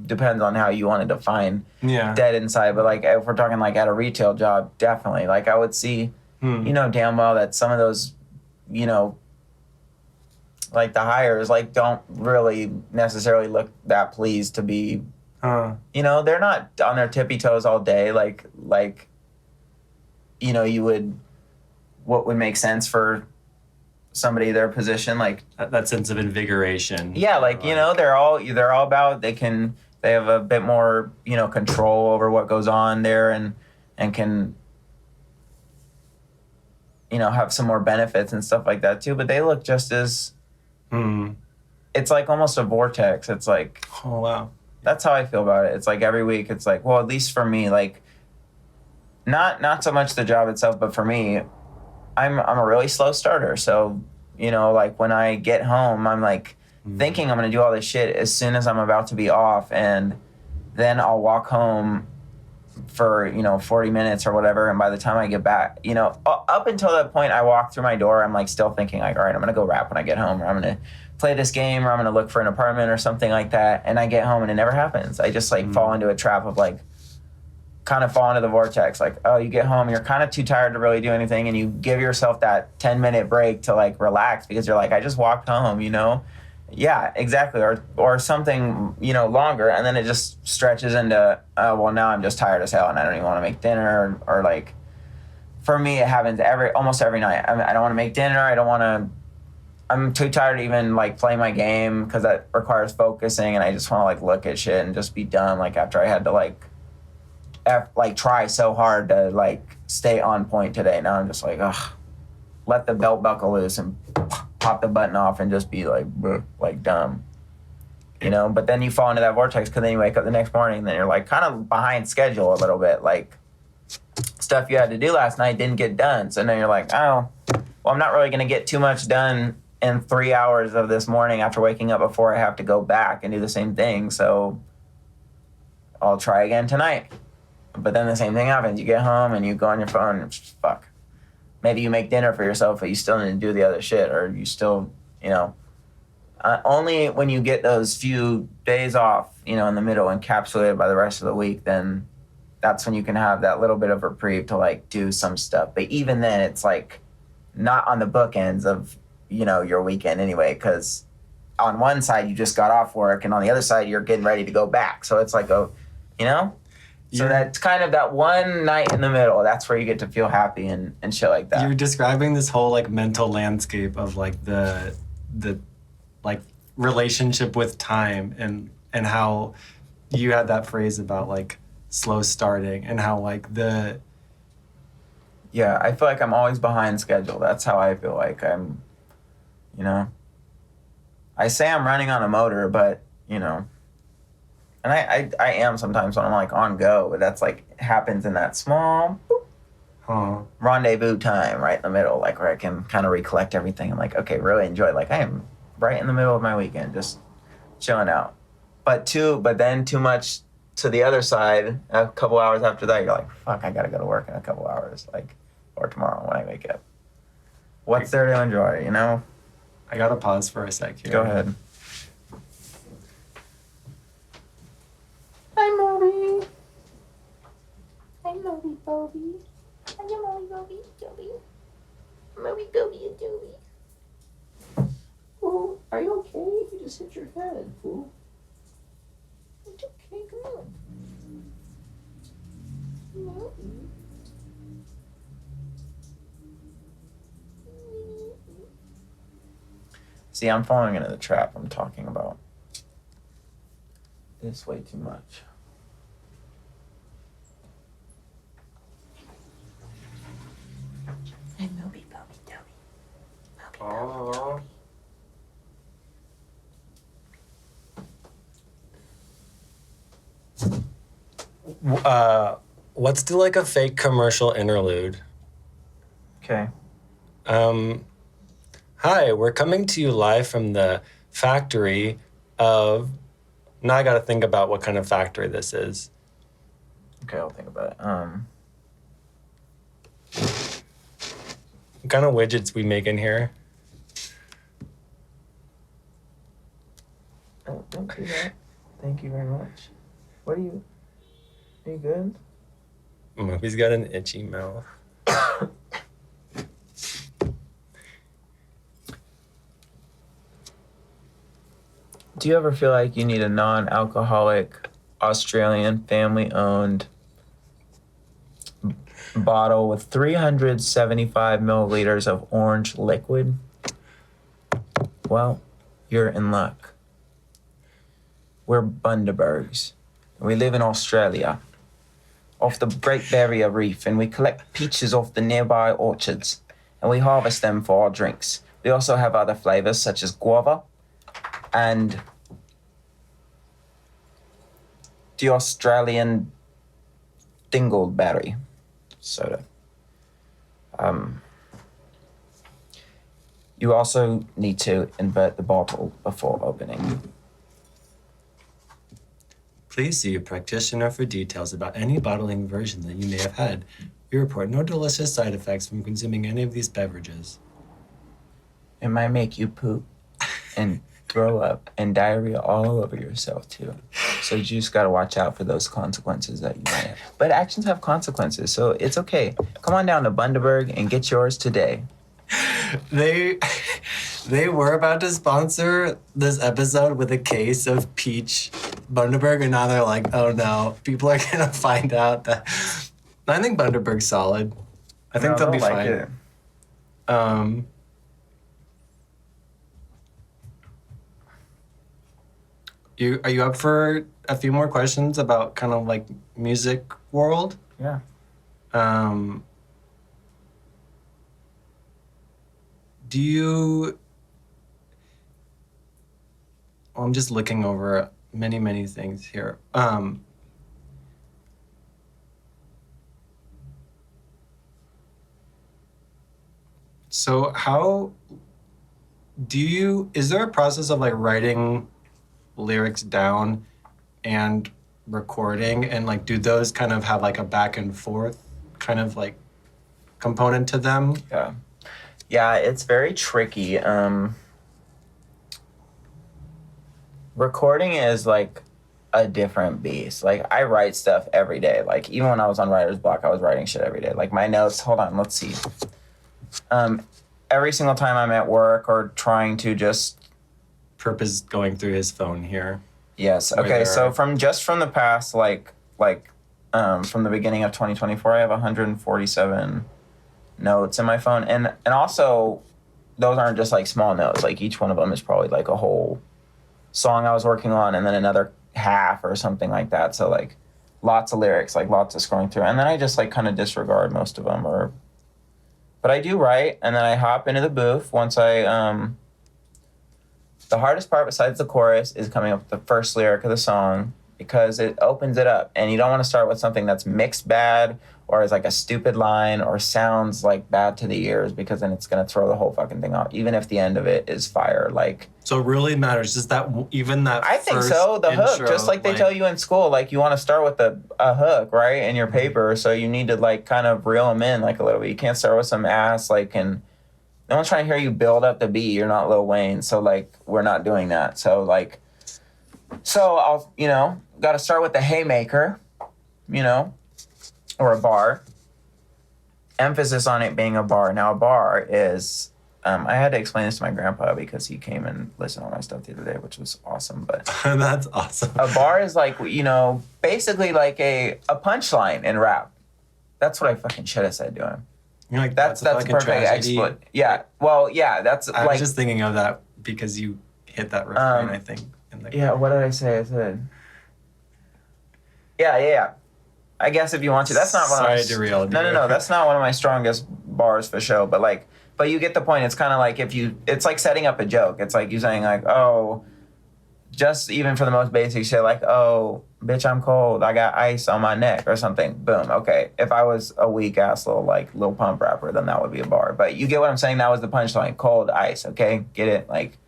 depends on how you want to define dead inside. But like if we're talking like at a retail job, definitely. Like I would see, you know, damn well that some of those, you know, like the hires like don't really necessarily look that pleased to be. You know, they're not on their tippy toes all day, like you know, what would make sense for somebody their position, like that sense of invigoration. Yeah, like, you know, they're all about, they have a bit more, you know, control over what goes on there, and can, you know, have some more benefits and stuff like that too. But they look just as it's like almost a vortex. It's like, oh wow. That's how I feel about it. It's like every week, it's like, well, at least for me, like, not so much the job itself, but for me, I'm a really slow starter. So, you know, like when I get home, I'm like thinking I'm gonna do all this shit as soon as I'm about to be off, and then I'll walk home for, you know, 40 minutes or whatever, and by the time I get back, you know, up until that point, I walk through my door, I'm like still thinking like, all right, I'm gonna go rap when I get home, or I'm gonna play this game, or I'm gonna look for an apartment or something like that. And I get home and it never happens. I just like fall into a trap of like, kind of fall into the vortex. Like, oh, you get home, you're kind of too tired to really do anything, and you give yourself that 10-minute break to like relax, because you're like, I just walked home, you know? Yeah, exactly. Or something, longer, and then it just stretches into, well, now I'm just tired as hell and I don't even want to make dinner, or like, for me, it happens almost every night. I don't want to make dinner. I'm too tired to even like play my game because that requires focusing, and I just want to like look at shit and just be done. Like after I had to try so hard to like stay on point today. Now I'm just like, ugh, let the belt buckle loose and pop the button off and just be like, bleh, like dumb, But then you fall into that vortex because then you wake up the next morning and then you're like kind of behind schedule a little bit. Like stuff you had to do last night didn't get done. So then you're like, oh, well, I'm not really going to get too much done in 3 hours of this morning after waking up before I have to go back and do the same thing. So I'll try again tonight. But then the same thing happens. You get home and you go on your phone and fuck. Maybe you make dinner for yourself, but you still need to do the other shit, or you still, only when you get those few days off, in the middle, encapsulated by the rest of the week, then that's when you can have that little bit of reprieve to like do some stuff. But even then, it's like not on the bookends of, your weekend anyway, because on one side you just got off work and on the other side you're getting ready to go back. So it's like So that's kind of that one night in the middle. That's where you get to feel happy and shit like that. You're describing this whole like mental landscape of like the like relationship with time and how you had that phrase about like slow starting and how like Yeah, I feel like I'm always behind schedule. That's how I feel like I'm, I say I'm running on a motor, but, and I am sometimes when I'm like on go, but that's like happens in that small rendezvous time right in the middle, like where I can kind of recollect everything. I'm like, okay, really enjoy. Like I am right in the middle of my weekend, just chilling out. But then too much to the other side, a couple hours after that, you're like, fuck, I gotta go to work in a couple hours, like, or tomorrow when I wake up. What's there to enjoy, I gotta pause for a sec here. Go ahead. Hi, Moby. Hi, Moby Bobby. Hi, Moby Bobby Joby. Moby Goby and Joby. Oh, are you okay? You just hit your head, fool. It's okay, come on. Moby. See, I'm falling into the trap I'm talking about. This way too much. I'm Moby Bobby Dobby. Moby Bobby. Let's do like a fake commercial interlude. Okay. Hi, we're coming to you live from the factory of... Now I gotta think about what kind of factory this is. Okay, I'll think about it. What kind of widgets we make in here? Oh, don't do that. Thank you very much. Are you good? Moby's got an itchy mouth. Do you ever feel like you need a non-alcoholic, Australian, family-owned bottle with 375 milliliters of orange liquid? Well, you're in luck. We're Bundabergs. We live in Australia, off the Great Barrier Reef, and we collect peaches off the nearby orchards, and we harvest them for our drinks. We also have other flavors such as guava and the Australian dingleberry soda. You also need to invert the bottle before opening. Please see a practitioner for details about any bottling version that you may have had. We report no delicious side effects from consuming any of these beverages. It might make you poop and throw up and diarrhea all over yourself too. So you just gotta watch out for those consequences that you might have. But actions have consequences, so it's okay. Come on down to Bundaberg and get yours today. They They were about to sponsor this episode with a case of peach Bundaberg, and now they're like, oh no, people are gonna find out that. I think Bundaberg's solid. I think they'll be fine. It. Are you up for a few more questions about kind of like music world? Yeah. Do you? Well, I'm just looking over many things here. So how do you? Is there a process of like writing lyrics down and recording, and like do those kind of have like a back and forth kind of like component to them? Yeah, it's very tricky. Recording is like a different beast. Like I write stuff every day. Like even when I was on writer's block, I was writing shit every day. Like my notes, hold on, let's see. Every single time I'm at work or trying to just Perp is going through his phone here. Yes. Okay. So from the past, from the beginning of 2024, I have 147 notes in my phone, and also those aren't just like small notes. Like each one of them is probably like a whole song I was working on, and then another half or something like that. So like lots of lyrics, like lots of scrolling through, and then I just like kind of disregard most of them. But I do write, and then I hop into the booth once I. The hardest part besides the chorus is coming up with the first lyric of the song, because it opens it up, and you don't want to start with something that's mixed bad or is like a stupid line or sounds like bad to the ears, because then it's going to throw the whole fucking thing off, even if the end of it is fire. Like, so it really matters, is that even that I think so, the intro, hook, just like they tell you in school, like you want to start with a hook, right, in your paper, so you need to like kind of reel them in like a little bit. You can't start with some ass like, and no one's trying to hear you build up the beat. You're not Lil Wayne, so like we're not doing that. So like, I'll got to start with the Haymaker, or a bar. Emphasis on it being a bar. Now a bar is, I had to explain this to my grandpa because he came and listened to all my stuff the other day, which was awesome. But that's awesome. A bar is like basically like a punchline in rap. That's what I fucking should have said to him. You're like, that's a perfect exploit. Yeah. Well, yeah, that's I was just thinking of that because you hit that refrain, I think. Yeah, what did I say? I said, yeah. I guess if you want to. That's not one of my... Sorry to derail you. No. That's not one of my strongest bars for show. But you get the point. It's kind of like it's like setting up a joke. It's like you saying like, oh, just even for the most basic shit, like, oh, bitch, I'm cold. I got ice on my neck or something. Boom. Okay. If I was a weak ass little pump rapper, then that would be a bar. But you get what I'm saying? That was the punchline. Cold ice. Okay. Get it? Like,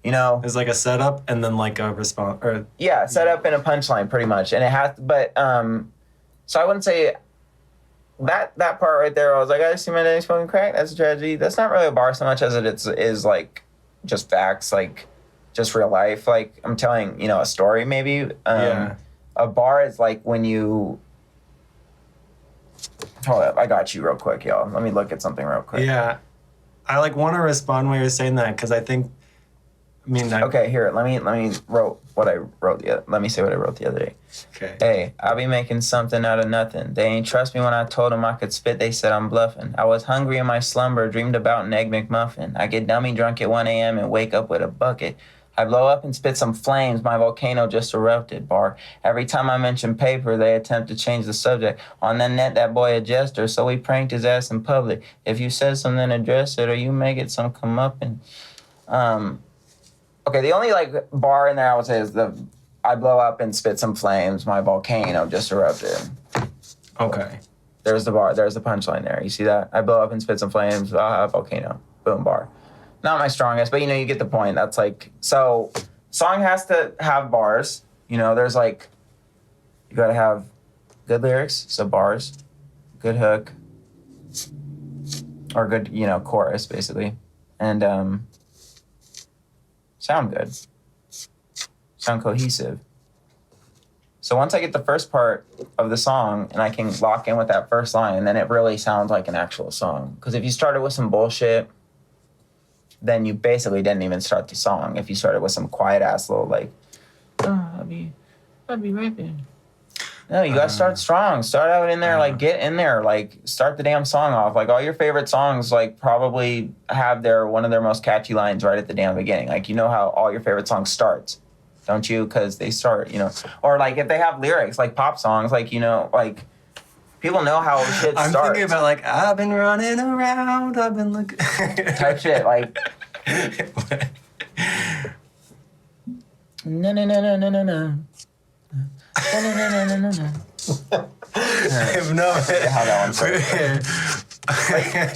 It's like a setup and then like a response. Yeah, setup and a punchline pretty much. And it has, but, so I wouldn't say that part right there, I was like, I see my daddy smoking crack. That's a tragedy. That's not really a bar so much as it is like just facts, like just real life. Like I'm telling, a story maybe. Yeah. A bar is like when you... Hold up, I got you real quick, y'all. Let me look at something real quick. Yeah. I like want to respond while you're saying that because I think, okay, here, let me say what I wrote the other day. Okay. Hey, I be making something out of nothing. They ain't trust me when I told them I could spit. They said I'm bluffing. I was hungry in my slumber, dreamed about an egg McMuffin. I get dummy drunk at 1 a.m. and wake up with a bucket. I blow up and spit some flames. My volcano just erupted, bar. Every time I mention paper, they attempt to change the subject. On the net, that boy a jester, so we pranked his ass in public. If you said something, address it, or you make it some comeuppance. Okay, the only bar in there I would say is I blow up and spit some flames. My volcano just erupted. Okay. There's the bar. There's the punchline there. You see that? I blow up and spit some flames. Volcano. Boom, bar. Not my strongest, but you get the point. That's so song has to have bars. There's you gotta have good lyrics, so bars, good hook, or good, chorus basically. And sound good. Sound cohesive. So once I get the first part of the song and I can lock in with that first line, then it really sounds like an actual song. Because if you started with some bullshit, then you basically didn't even start the song. If you started with some quiet ass little like, oh, I'll be right there. No, you gotta start strong. Start out in there, like get in there, like start the damn song off. Like all your favorite songs, like probably have one of their most catchy lines right at the damn beginning. Like you know how all your favorite songs starts, don't you? Because they start, or like if they have lyrics, like pop songs, like like people know how shit starts. I'm thinking about like I've been running around, I've been looking type shit, like. No. I have no idea how that one starts.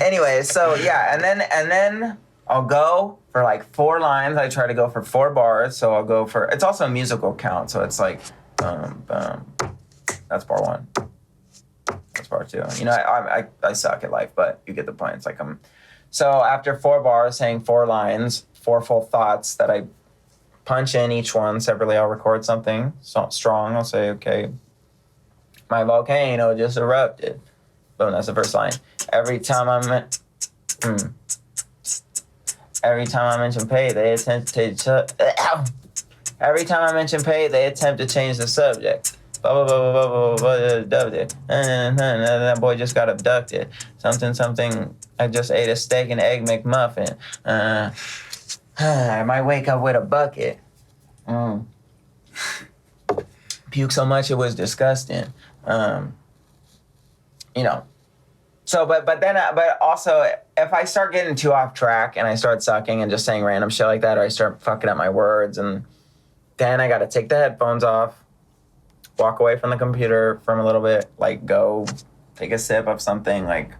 Anyway, so yeah, and then I'll go for like 4 lines. I try to go for 4 bars. So I'll go for. It's also a musical count, so it's like, boom, boom. That's bar 1. That's bar 2. I suck at life, but you get the point. It's like So after 4 bars, saying 4 lines, 4 full thoughts that I punch in each one separately. I'll record something strong. I'll say, okay, my volcano just erupted. Boom, that's the first line. Every time I mention pay, they attempt to every time I mention pay, they attempt to change the subject. Blah, blah, blah, blah, blah, blah, blah, blah, and that boy just got abducted. Something. I just ate a steak and egg McMuffin. I might wake up with a bucket. Puke so much it was disgusting. So, but also, if I start getting too off track and I start sucking and just saying random shit like that, or I start fucking up my words, and then I gotta take the headphones off, walk away from the computer for a little bit, like go take a sip of something, like.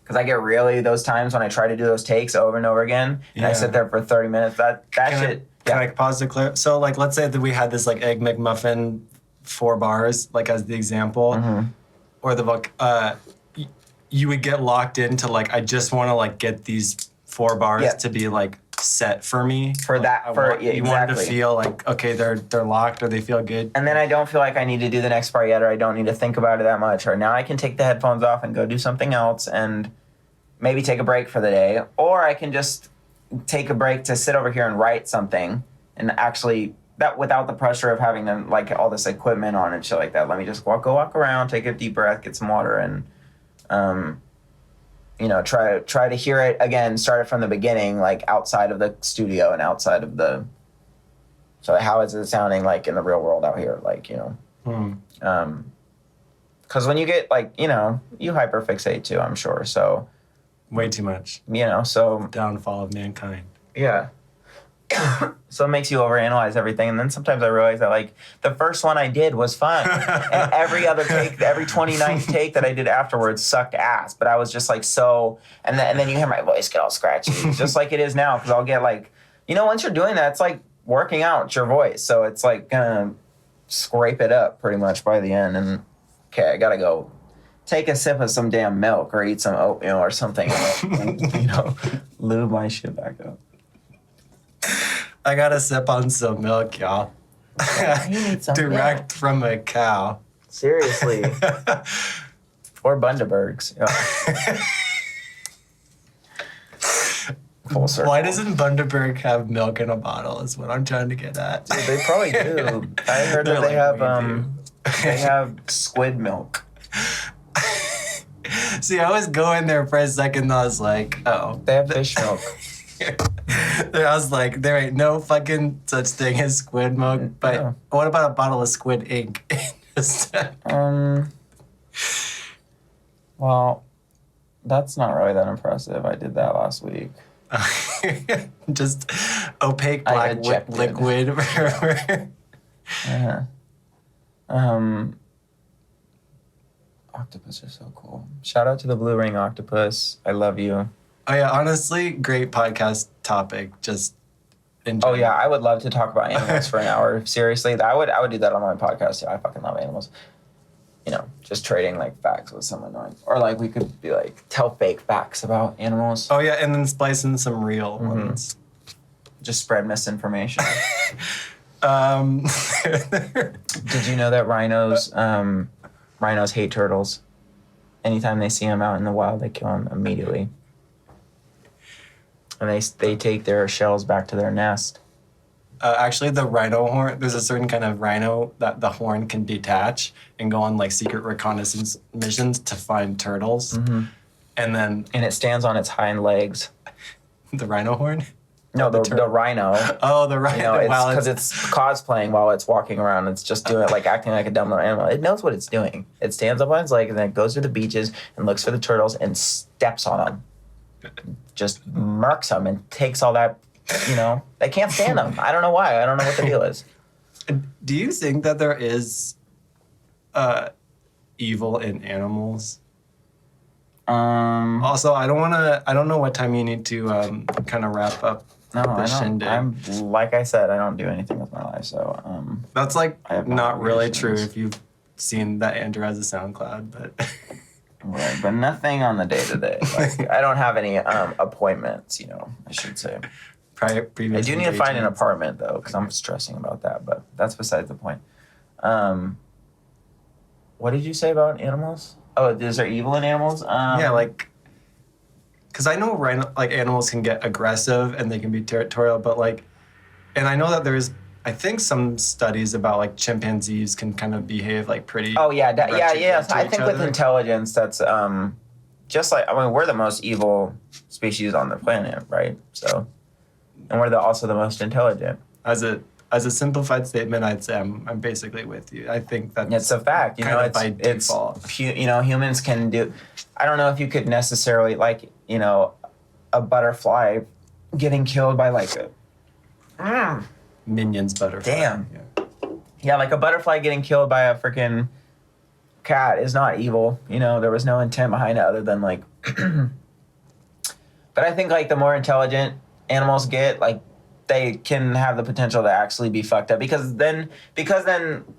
Because I get really those times when I try to do those takes over and over again, and I sit there for 30 minutes. That shit. Can I pause to clear? So, like, let's say that we had this like egg McMuffin 4 bars, like as the example, or the you would get locked into like I just want to like get these 4 bars to be like set for me. For that, you want to feel like okay, they're locked or they feel good. And then I don't feel like I need to do the next part yet, or I don't need to think about it that much, or now I can take the headphones off and go do something else and. Maybe take a break for the day, or I can just take a break to sit over here and write something, and actually that without the pressure of having to like all this equipment on and shit like that. Let me just walk around, take a deep breath, get some water, and try to hear it again. Start it from the beginning, like outside of the studio and outside of the. So how is it sounding like in the real world out here? Like because when you get like you hyperfixate too, I'm sure so. Way too much. So... Downfall of mankind. Yeah. So it makes you overanalyze everything. And then sometimes I realize that, like, the first one I did was fun. And every other take, every 29th take that I did afterwards sucked ass. But I was just, like, so... And then you hear my voice get all scratchy. Just like it is now. Because I'll get, like... once you're doing that, it's like working out your voice. So it's, like, gonna scrape it up pretty much by the end. And, okay, I gotta go... Take a sip of some damn milk or eat some oatmeal or something and lube my shit back up. I gotta sip on some milk, y'all. You need some Direct from a cow. Seriously. Or Bundabergs. Yeah. Full circle. Why doesn't Bundaberg have milk in a bottle is what I'm trying to get at. Dude, they probably do. I heard that they have squid milk. See, I was going there for a second and I was like, oh. They have fish milk. I was like, there ain't no fucking such thing as squid milk. But what about a bottle of squid ink? Well, that's not really that impressive. I did that last week. Just opaque black liquid. Octopus are so cool. Shout out to the blue ring octopus. I love you. Oh yeah, honestly, great podcast topic. Just enjoy. Oh yeah, I would love to talk about animals for an hour. Seriously, I would do that on my podcast too. I fucking love animals. Just trading like facts with someone, or like we could be like tell fake facts about animals. Oh yeah, and then splice in some real ones. Just spread misinformation. Did you know that rhinos hate turtles? Anytime they see them out in the wild, they kill them immediately. And they take their shells back to their nest. Actually, the rhino horn, there's a certain kind of rhino that the horn can detach and go on like secret reconnaissance missions to find turtles. Mm-hmm. And then And it stands on its hind legs. the rhino horn? No, the rhino. Oh, the rhino. You know, because it's cosplaying while it's walking around. It's just doing it, like acting like a dumb little animal. It knows what it's doing. It stands up on its legs and then it goes to the beaches and looks for the turtles and steps on them. Just murks them and takes all that, you know. They can't stand them. I don't know why. I don't know what the deal is. Do you think that there is evil in animals? Also, I don't know what time you need to kind of wrap up No, the I don't. shindig. I'm like I said, I don't do anything with my life, so That's like I have no not really true obligations. if you've seen that Andrew has a SoundCloud, but right, but nothing on the day to day. Like I don't have any appointments, you know. I should say. I previous do need to find an engagements. apartment though, because I'm stressing about that. But that's besides the point. What did you say about animals? Oh, is there evil in animals? Yeah, like, because I know like animals can get aggressive and they can be territorial, but like, and I know that there's, I think some studies about like chimpanzees can kind of behave like pretty. Oh yeah, yeah, retrograde yeah. to I each think with other. intelligence, that's just like we're the most evil species on the planet, right? So, and we're also the most intelligent. As a simplified statement, I'd say I'm basically with you. I think that's It's a fact, you know. kind of by It's default. you know, humans can do. I don't know if you could necessarily like, you know, a butterfly getting killed by like a Minions butterfly. Damn. Yeah. yeah, like a butterfly getting killed by a freaking cat is not evil. You know, there was no intent behind it other than like. But I think like the more intelligent animals get, like they can have the potential to actually be fucked up because then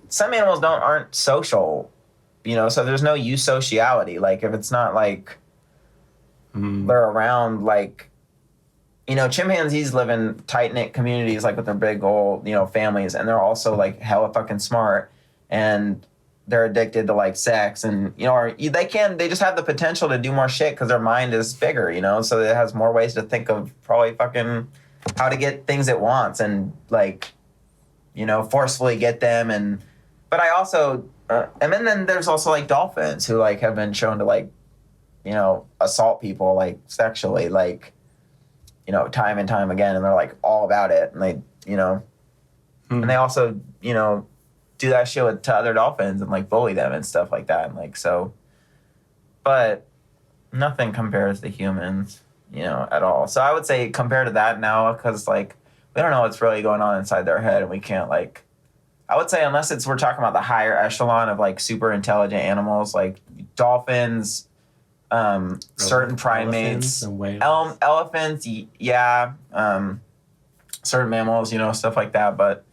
some animals aren't social, you know, so there's no eusociality. Like if it's not like they're around, like, you know, chimpanzees live in tight-knit communities like with their big old, you know, families, and they're also like hella fucking smart and they're addicted to like sex and, you know, or they just have the potential to do more shit because their mind is bigger, you know, so it has more ways to think of probably fucking how to get things it wants and like, you know, forcefully get them. But I also and then there's also like dolphins who like have been shown to like, you know, assault people like sexually, like, you know, time and time again, and they're like all about it, and they, you know, and they also, you know, do that shit to other dolphins and like bully them and stuff like that, and like so. But nothing compares to humans, you know, at all. So I would say compared to that now, because like we don't know what's really going on inside their head, and we can't like. I would say unless we're talking about the higher echelon of like super intelligent animals, like dolphins, certain primates, elephants, yeah, certain mammals, you know, stuff like that. But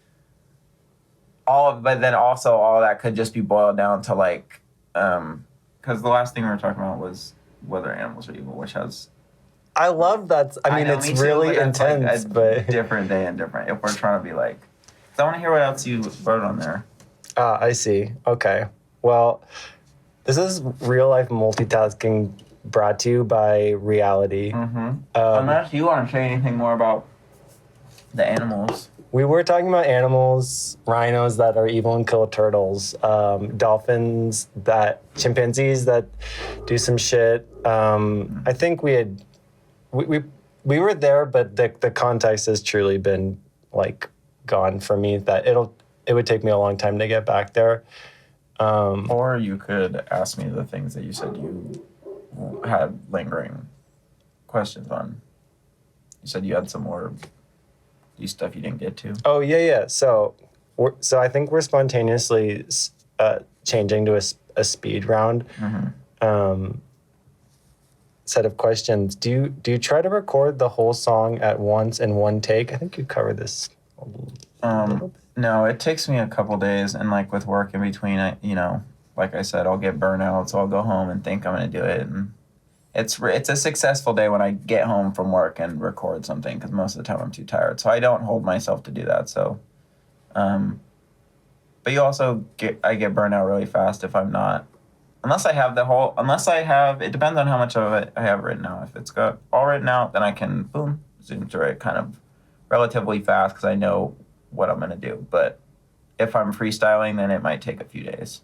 then also all of that could just be boiled down to like, because the last thing we were talking about was whether animals are evil, which has. I love that. I mean, know, it's me too, really but that's, like, intense, a but different day and different. If we're trying to be like, 'cause I want to hear what else you wrote on there. I see. Okay. Well, this is real life multitasking brought to you by reality. Unless you want to say anything more about the animals. We were talking about animals, rhinos that are evil and kill turtles, dolphins, chimpanzees that do some shit. I think we were there, but the context has truly been like gone for me. That it would take me a long time to get back there. Or you could ask me the things that you said you had lingering questions on. You said you had some more stuff you didn't get to. Oh yeah. So I think we're spontaneously changing to a speed round. Set of questions. Do you try to record the whole song at once in one take? I think you covered this a little bit. No, it takes me a couple days, and like with work in between, you know, like I said, I'll get burnout, so I'll go home and think I'm gonna do it, and it's a successful day when I get home from work and record something, because most of the time I'm too tired, so I don't hold myself to do that. So, but you also I get burnout really fast if I'm not, unless I have. It depends on how much of it I have written out. If it's got all written out, then I can boom, zoom through it kind of relatively fast because I know what I'm gonna do. But if I'm freestyling, then it might take a few days.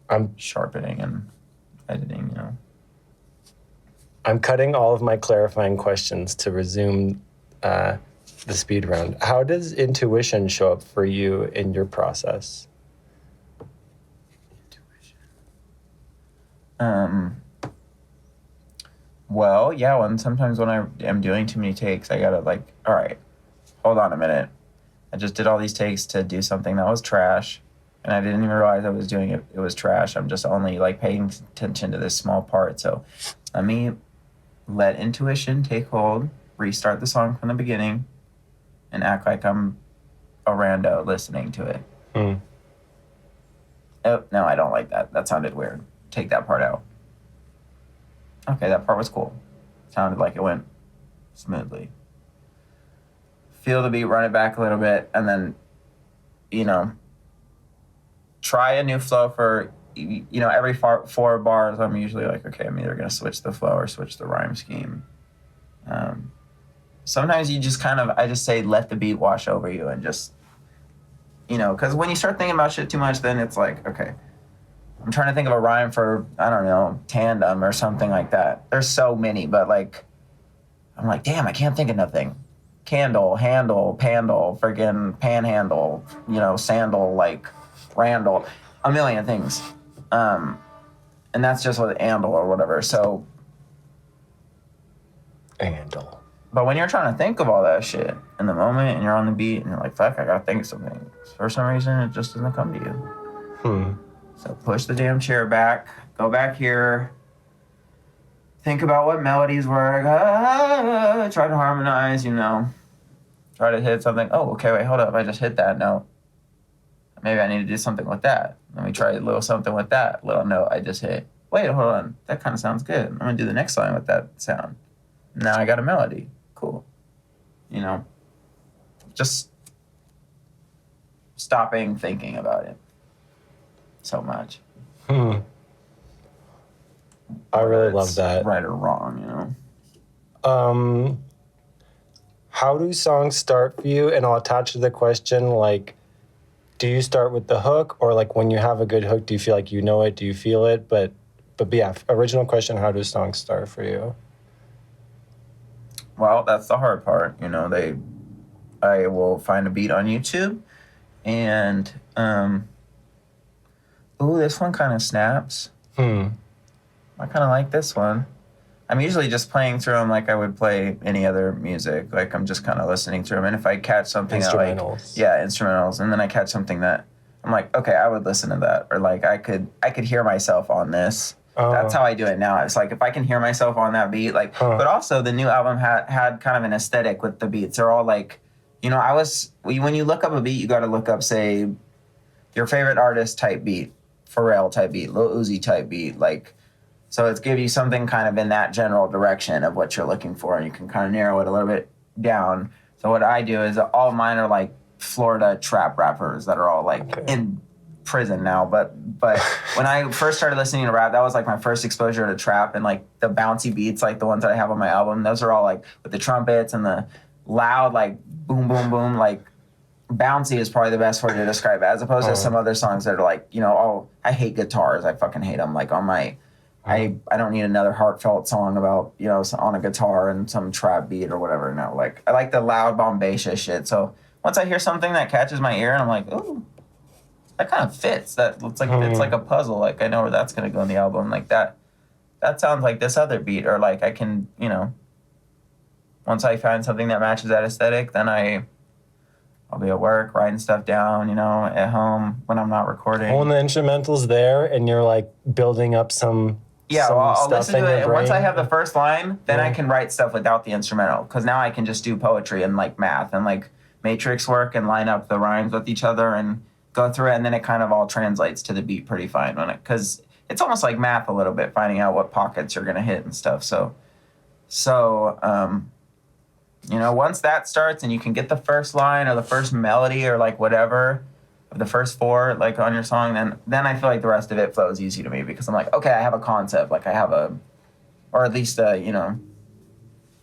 I'm Sharpening and editing, you know. I'm cutting all of my clarifying questions to resume the speed round. How does intuition show up for you in your process? Well, yeah, sometimes when I am doing too many takes, I gotta like, all right, hold on a minute. I just did all these takes to do something that was trash, and I didn't even realize I was doing it. It was trash. I'm just only like paying attention to this small part. So let me let intuition take hold, restart the song from the beginning, and act like I'm a rando listening to it. Oh, no, I don't like that. That sounded weird. Take that part out. Okay, that part was cool. Sounded like it went smoothly. Feel the beat, run it back a little bit, and then, you know, try a new flow for, you know, every 4 bars. I'm usually like, okay, I'm either going to switch the flow or switch the rhyme scheme. Sometimes you just I just say, let the beat wash over you and just, you know, because when you start thinking about shit too much, then it's like, okay, I'm trying to think of a rhyme for, I don't know, tandem or something like that. There's so many, but like, I'm like, damn, I can't think of nothing. Candle, handle, pandle, friggin' panhandle, you know, sandal, like, randle, a million things. And that's just with andle or whatever. So, Handle. but when you're trying to think of all that shit in the moment and you're on the beat and you're like, fuck, I gotta think of something. For some reason, it just doesn't come to you. So push the damn chair back, go back here, think about what melodies work, try to harmonize, you know, try to hit something. Oh, okay, wait, hold up, I just hit that note. Maybe I need to do something with that. Let me try a little something with that little note I just hit. Wait, hold on, that kind of sounds good. I'm gonna do the next line with that sound. Now I got a melody, cool. You know, just stopping thinking about it so much. I really love It's that. right or wrong, you know. How do songs start for you? And I'll attach to the question, like, do you start with the hook, or like when you have a good hook, do you feel like you know it? Do you feel it? But yeah, original question, how do songs start for you? Well, that's the hard part, you know. I will find a beat on YouTube, and ooh, this one kind of snaps. I kind of like this one. I'm usually just playing through them like I would play any other music. Like I'm just kind of listening through them, and if I catch something that, like, instrumentals, and then I catch something that I'm like, okay, I would listen to that, or like I could hear myself on this. That's how I do it now. It's like if I can hear myself on that beat, like. But also the new album had kind of an aesthetic with the beats. They're all like, you know, when you look up a beat, you got to look up, say, your favorite artist type beat, Pharrell type beat, Lil Uzi type beat, like. So it's give you something kind of in that general direction of what you're looking for, and you can kind of narrow it a little bit down. So what I do is all mine are like Florida trap rappers that are all like in prison now. But when I first started listening to rap, that was like my first exposure to trap, and like the bouncy beats, like the ones that I have on my album, those are all like with the trumpets and the loud, like boom, boom, boom, like bouncy is probably the best word to describe it, as opposed to some other songs that are like, you know, oh, I hate guitars. I fucking hate them. Like on my... I don't need another heartfelt song about, you know, on a guitar and some trap beat or whatever. No, like I like the loud bombacious shit. So once I hear something that catches my ear and I'm like, ooh, that kind of fits. That looks like it's like a puzzle. Like I know where that's gonna go in the album. Like that sounds like this other beat. Or like I can, you know, once I find something that matches that aesthetic, then I'll be at work writing stuff down, you know, at home when I'm not recording. When the instrumental's there and you're like building up some. Yeah, some well, I'll stuff listen in to your it, and once I brain. have the first line, then I can write stuff without the instrumental, because now I can just do poetry and like math and like matrix work and line up the rhymes with each other and go through it, and then it kind of all translates to the beat pretty fine because it's almost like math a little bit, finding out what pockets you're gonna hit and stuff. So you know, once that starts and you can get the first line or the first melody or like whatever, the first 4 like on your song, then I feel like the rest of it flows easy to me, because I'm like, okay, I have a concept, like I have or at least you know,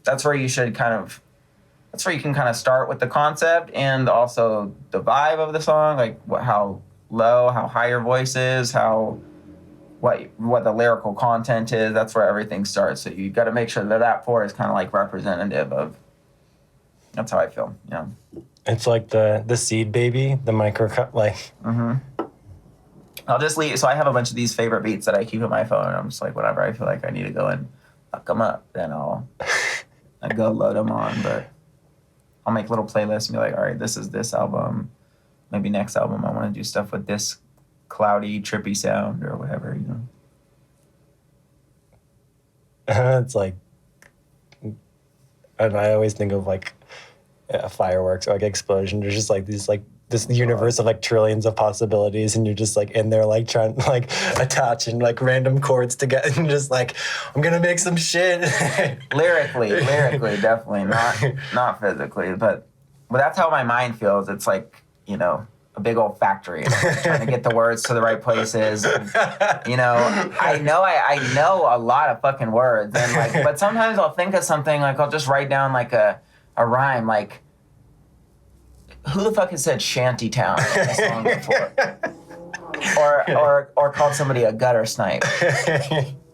that's where you should kind of, that's where you can kind of start with the concept and also the vibe of the song, like how low, how high your voice is, what the lyrical content is. That's where everything starts. So you got to make sure that 4 is kind of like representative of. That's how I feel. Yeah. It's like the seed baby, the micro like. I'll just leave. So I have a bunch of these favorite beats that I keep on my phone. I'm just like, whenever I feel like I need to go and fuck them up, then I'll go load them on. But I'll make little playlists and be like, all right, this is this album. Maybe next album I want to do stuff with this cloudy, trippy sound or whatever, you know. It's like, and I always think of like fireworks or like explosion. There's just like these like this universe of like trillions of possibilities, and you're just like in there like trying like attaching like random chords together, and just like I'm gonna make some shit. lyrically, definitely not physically, but that's how my mind feels. It's like, you know, a big old factory, and I'm trying to get the words to the right places. And, you know, I know a lot of fucking words, and like, but sometimes I'll think of something, like I'll just write down like a rhyme, like, who the fuck has said shantytown in a song before? or called somebody a gutter snipe,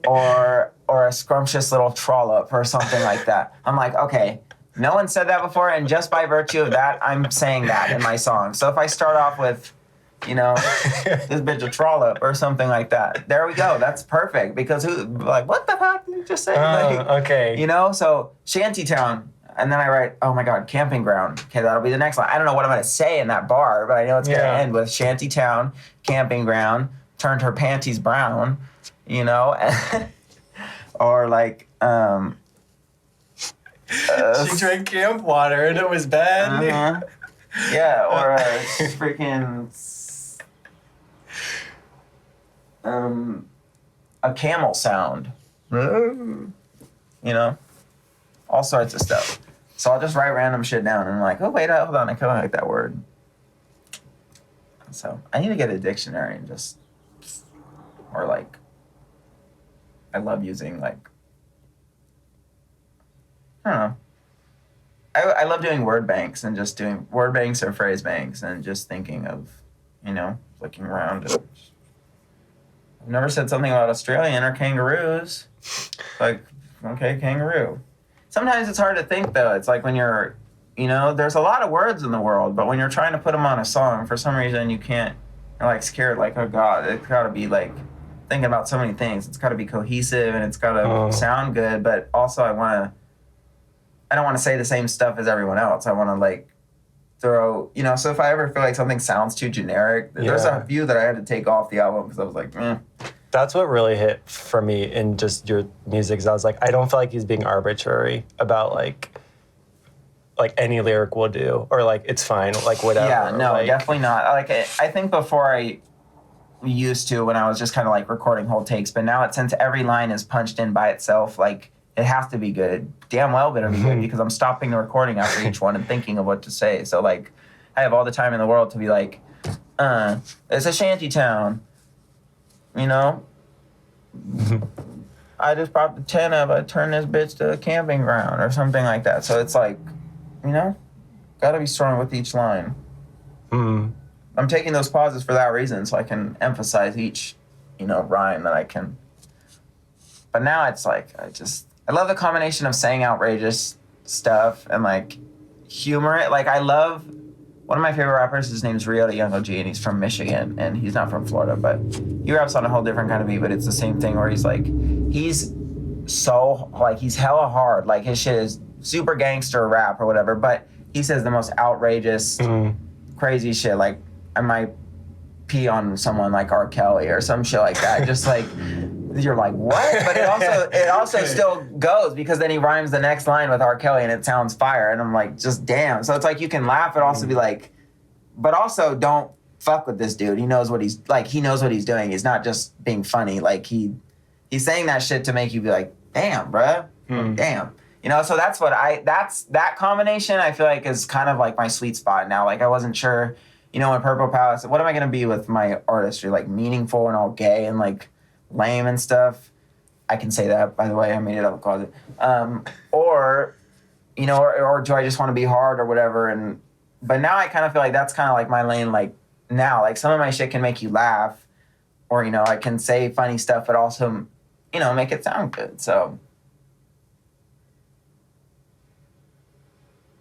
or a scrumptious little trollop or something like that. I'm like, okay, no one said that before, and just by virtue of that, I'm saying that in my song. So if I start off with, you know, this bitch a trollop or something like that, there we go. That's perfect, because who, like, what the fuck did you just say? Like, Okay. you know, so shantytown. And then I write, oh my God, camping ground. Okay, that'll be the next line. I don't know what I'm going to say in that bar, but I know it's going to end with shantytown, camping ground, turned her panties brown, you know? Or like, she drank camp water and it was bad. Yeah, or a freaking, a camel sound. You know? All sorts of stuff. So I'll just write random shit down, and I'm like, oh, wait, hold on, I kind of like that word. So I need to get a dictionary and just, or like, I love using like, I don't know. I love doing word banks and just doing word banks or phrase banks and just thinking of, you know, looking around. And I've never said something about Australian or kangaroos. Like, okay, kangaroo. Sometimes it's hard to think, though. It's like when you're, you know, there's a lot of words in the world, but when you're trying to put them on a song, for some reason you can't, you're like scared, like, oh God, it's got to be like thinking about so many things. It's got to be cohesive and it's got to sound good, but also I don't want to say the same stuff as everyone else. I want to like throw, you know, so if I ever feel like something sounds too generic, there's a few that I had to take off the album because I was like, That's what really hit for me in just your music. Is I was like, I don't feel like he's being arbitrary about like any lyric will do, or like it's fine, like whatever. Yeah, no, like, definitely not. Like I think before I used to, when I was just kind of like recording whole takes, but now since every line is punched in by itself, like it has to be good. It damn well better be good, because I'm stopping the recording after each one and thinking of what to say. So like I have all the time in the world to be like, it's a shanty town. You know, I just popped the 10 up. I turned this bitch to a camping ground or something like that. So it's like, you know, gotta be strong with each line. I'm taking those pauses for that reason, so I can emphasize each, you know, rhyme that I can. But now it's like, I love the combination of saying outrageous stuff and like humor it. Like I love, one of my favorite rappers, his name's Rio Young OG, and he's from Michigan, and he's not from Florida, but he raps on a whole different kind of beat, but it's the same thing where he's like, he's so, like, he's hella hard. Like, his shit is super gangster rap or whatever, but he says the most outrageous, crazy shit. Like, I might pee on someone like R. Kelly or some shit like that. Just like, you're like, what? But it also still goes, because then he rhymes the next line with R. Kelly and it sounds fire. And I'm like, just damn. So it's like you can laugh, but also be like, but also don't fuck with this dude. He knows what he's like. He knows what he's doing. He's not just being funny. Like he's saying that shit to make you be like, damn, bruh. Damn. You know, so that's that combination I feel like is kind of like my sweet spot now. Like I wasn't sure, you know, in Purple Palace, what am I going to be with my artistry? Like meaningful and all gay and like lame and stuff. I can say that, by the way. I made it out of the closet. Or, or do I just want to be hard or whatever? But now I kind of feel like that's kind of like my lane. Like now, like some of my shit can make you laugh, or I can say funny stuff, but also, make it sound good. So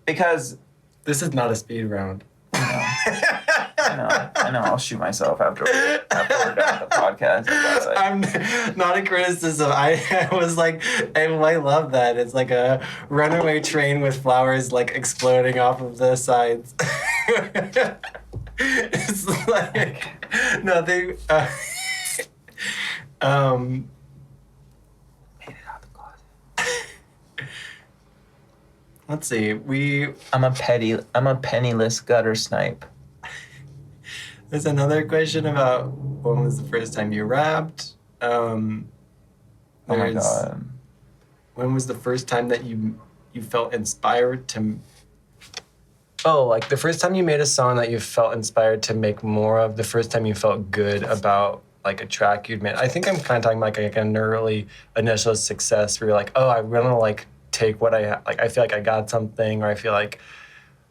because This is not a speed round. I know. I'll shoot myself after we're done with the podcast. That's like, I'm not a criticism. I was like, I love that. It's like a runaway train with flowers like exploding off of the sides. It's like nothing. made it out the closet. Let's see. I'm a penniless gutter snipe. There's another question about when was the first time you rapped. Oh my god. When was the first time that you felt inspired to? Oh, like the first time you made a song that you felt inspired to make more of, the first time you felt good about like a track you'd made. I think I'm kind of talking about like an early initial success where you're like, oh, I want to like take what I like. I feel like I got something, or I feel like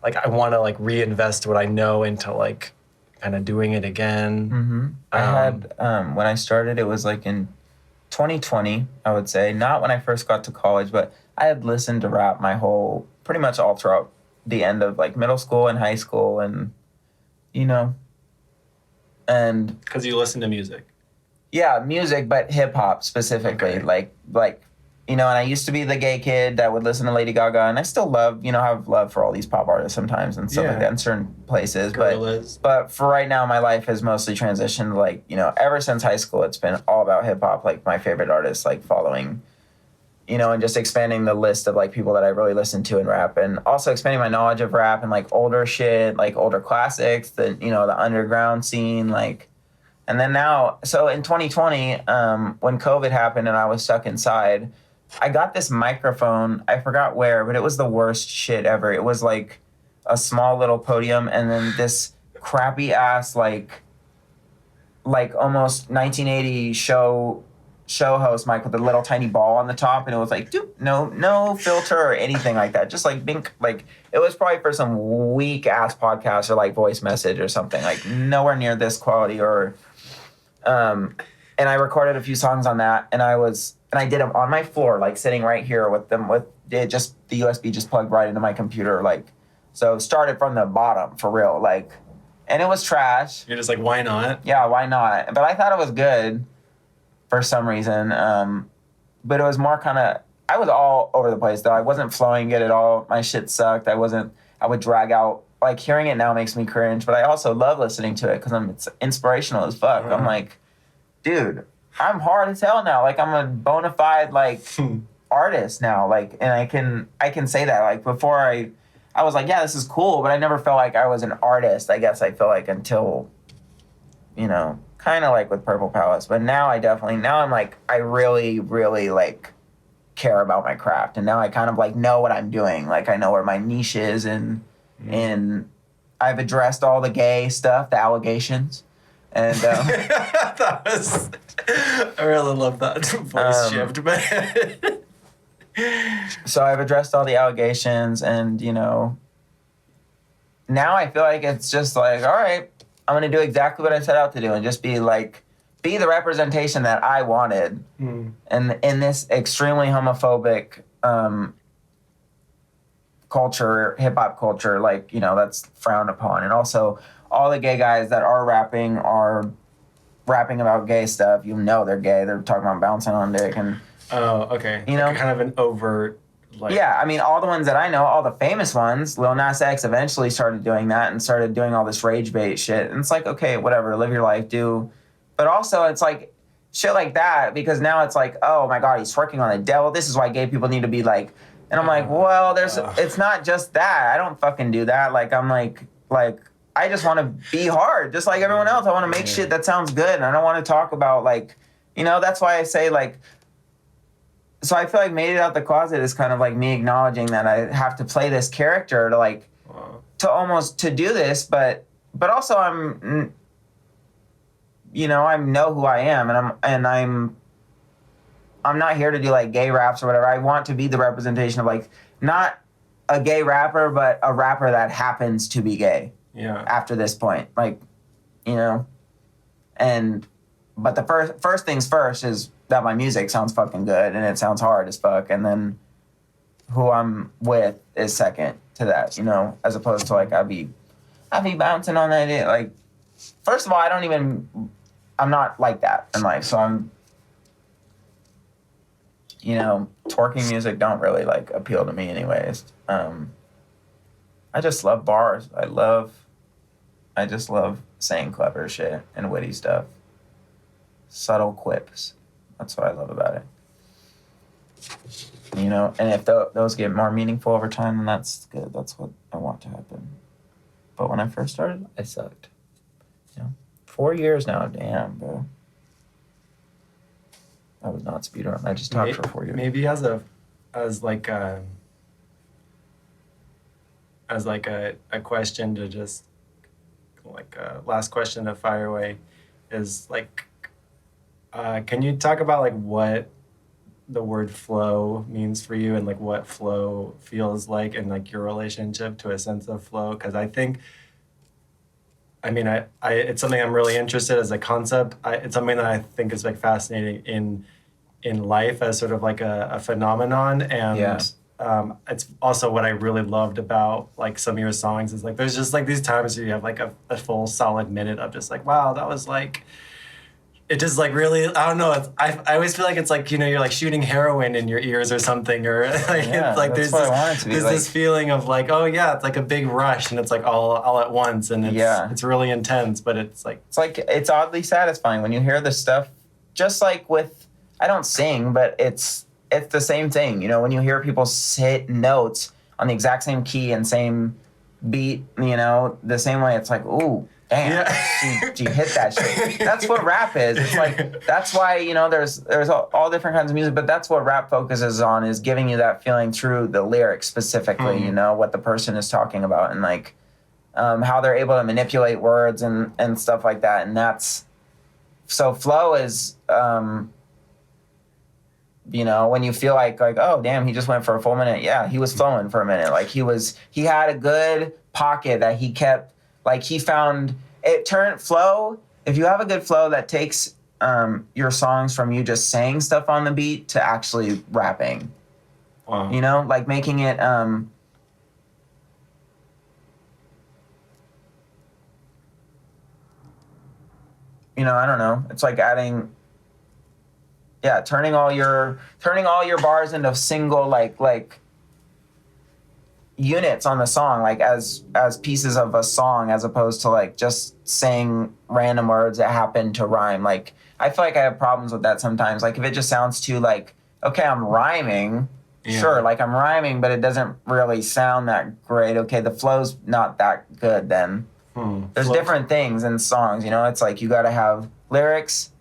I want to like reinvest what I know into like kind of doing it again. Mm-hmm. I had when I started, it was like in 2020, I would say. Not when I first got to college, but I had listened to rap pretty much all throughout the end of like middle school and high school, and and Because you listen to music. yeah, music, but hip hop specifically, Okay. like and I used to be the gay kid that would listen to Lady Gaga, and I still love, have love for all these pop artists sometimes and stuff like Yeah. that in certain places. Gorillaz. But for right now, my life has mostly transitioned, like, ever since high school, it's been all about hip hop, like my favorite artists, like following, and just expanding the list of like people that I really listen to in rap, and also expanding my knowledge of rap and like older shit, like older classics, the underground scene, like. And then now, so in 2020, when COVID happened and I was stuck inside, I got this microphone. I forgot where, but it was the worst shit ever. It was like a small little podium, and then this crappy ass like almost 1980 show host mic with a little tiny ball on the top, and it was like no filter or anything like that. Just like being like, it was probably for some weak ass podcast or like voice message or something, like nowhere near this quality. Or and I recorded a few songs on that, and I did them on my floor, like sitting right here with the USB just plugged right into my computer, like, so started from the bottom for real, like, and it was trash. You're just like, why not? Yeah, why not? But I thought it was good for some reason. But it was more kind of, I was all over the place though. I wasn't flowing good at all. My shit sucked. I would drag out, like hearing it now makes me cringe, but I also love listening to it because it's inspirational as fuck. Uh-huh. I'm like, dude, I'm hard as hell now. Like I'm a bona fide like artist now. Like, and I can say that. Like before I was like, yeah, this is cool, but I never felt like I was an artist. I guess I feel like until, kind of like with Purple Palace. But now I'm like, I really, really like care about my craft, and now I kind of like know what I'm doing. Like I know where my niche is, and I've addressed all the gay stuff, the allegations. And I really love that voice shift, man. so I've addressed all the allegations, and now I feel like it's just like, all right, I'm gonna do exactly what I set out to do, and just be the representation that I wanted, and in this extremely homophobic culture, hip hop culture, like that's frowned upon, and also all the gay guys that are rapping about gay stuff. They're gay. They're talking about bouncing on dick, and Oh, okay. Like kind of an overt, like. yeah. I mean, all the ones that I know, all the famous ones, Lil Nas X eventually started doing that and started doing all this rage bait shit. And it's like, okay, whatever, live your life, do. But also, it's like shit like that, because now it's like, oh my god, he's working on the devil. This is why gay people need to be like. And I'm like, well, it's not just that. I don't fucking do that. Like I'm like. I just want to be hard, just like everyone else. I want to make shit that sounds good, and I don't want to talk about like, that's why I say like. So I feel like Made It Out the Closet is kind of like me acknowledging that I have to play this character to like, to do this, but also I'm, I know who I am, and I'm not here to do like gay raps or whatever. I want to be the representation of like not a gay rapper, but a rapper that happens to be gay. Yeah. After this point, like, you know, but the first things first is that my music sounds fucking good and it sounds hard as fuck, and then who I'm with is second to that, you know, as opposed to like I be bouncing on that. Like, first of all, I'm not like that in life, so I'm, you know, twerking music don't really like appeal to me anyways. I just love bars. I just love saying clever shit and witty stuff. Subtle quips. That's what I love about it. You know, and if those get more meaningful over time, then that's good. That's what I want to happen. But when I first started, I sucked. You know, 4 years now. Damn, bro. I was not speedrun. I just talked for 4 years. Maybe as a question to just like a last question to fire away is like, can you talk about like what the word flow means for you and like what flow feels like and like your relationship to a sense of flow? Because I think, I mean, I it's something I'm really interested as a concept. It's something that I think is like fascinating in life as sort of like a phenomenon, and it's also what I really loved about like some of your songs is like there's just like these times where you have like a full solid minute of just like, wow, that was like, it just like really, I don't know, I always feel like it's like, you know, you're like shooting heroin in your ears or something, or like, Yeah, it's like that's there's what I want it to be, there's like, this feeling of like, oh yeah, it's like a big rush and it's like all at once, and it's really intense, but it's like it's oddly satisfying when you hear this stuff. Just like with, I don't sing, but it's the same thing, you know, when you hear people hit notes on the exact same key and same beat, you know, the same way, it's like, ooh, damn, you hit that shit. That's what rap is. It's like, that's why, you know, there's all different kinds of music, but that's what rap focuses on, is giving you that feeling through the lyrics specifically, you know, what the person is talking about, and like how they're able to manipulate words and stuff like that. And that's, so flow is, you know, when you feel like, oh damn, he just went for a full minute. Yeah, he was flowing for a minute. Like he had a good pocket that he kept, like he found it turned flow. If you have a good flow that takes your songs from you just saying stuff on the beat to actually rapping, wow. You know, like making it, you know, I don't know. It's like adding, turning all your bars into single like units on the song, like as pieces of a song, as opposed to like just saying random words that happen to rhyme. Like I feel like I have problems with that sometimes. Like if it just sounds too like, okay, I'm rhyming, sure, like I'm rhyming, but it doesn't really sound that great. Okay, the flow's not that good then. There's different things in songs, you know. It's like you gotta have lyrics.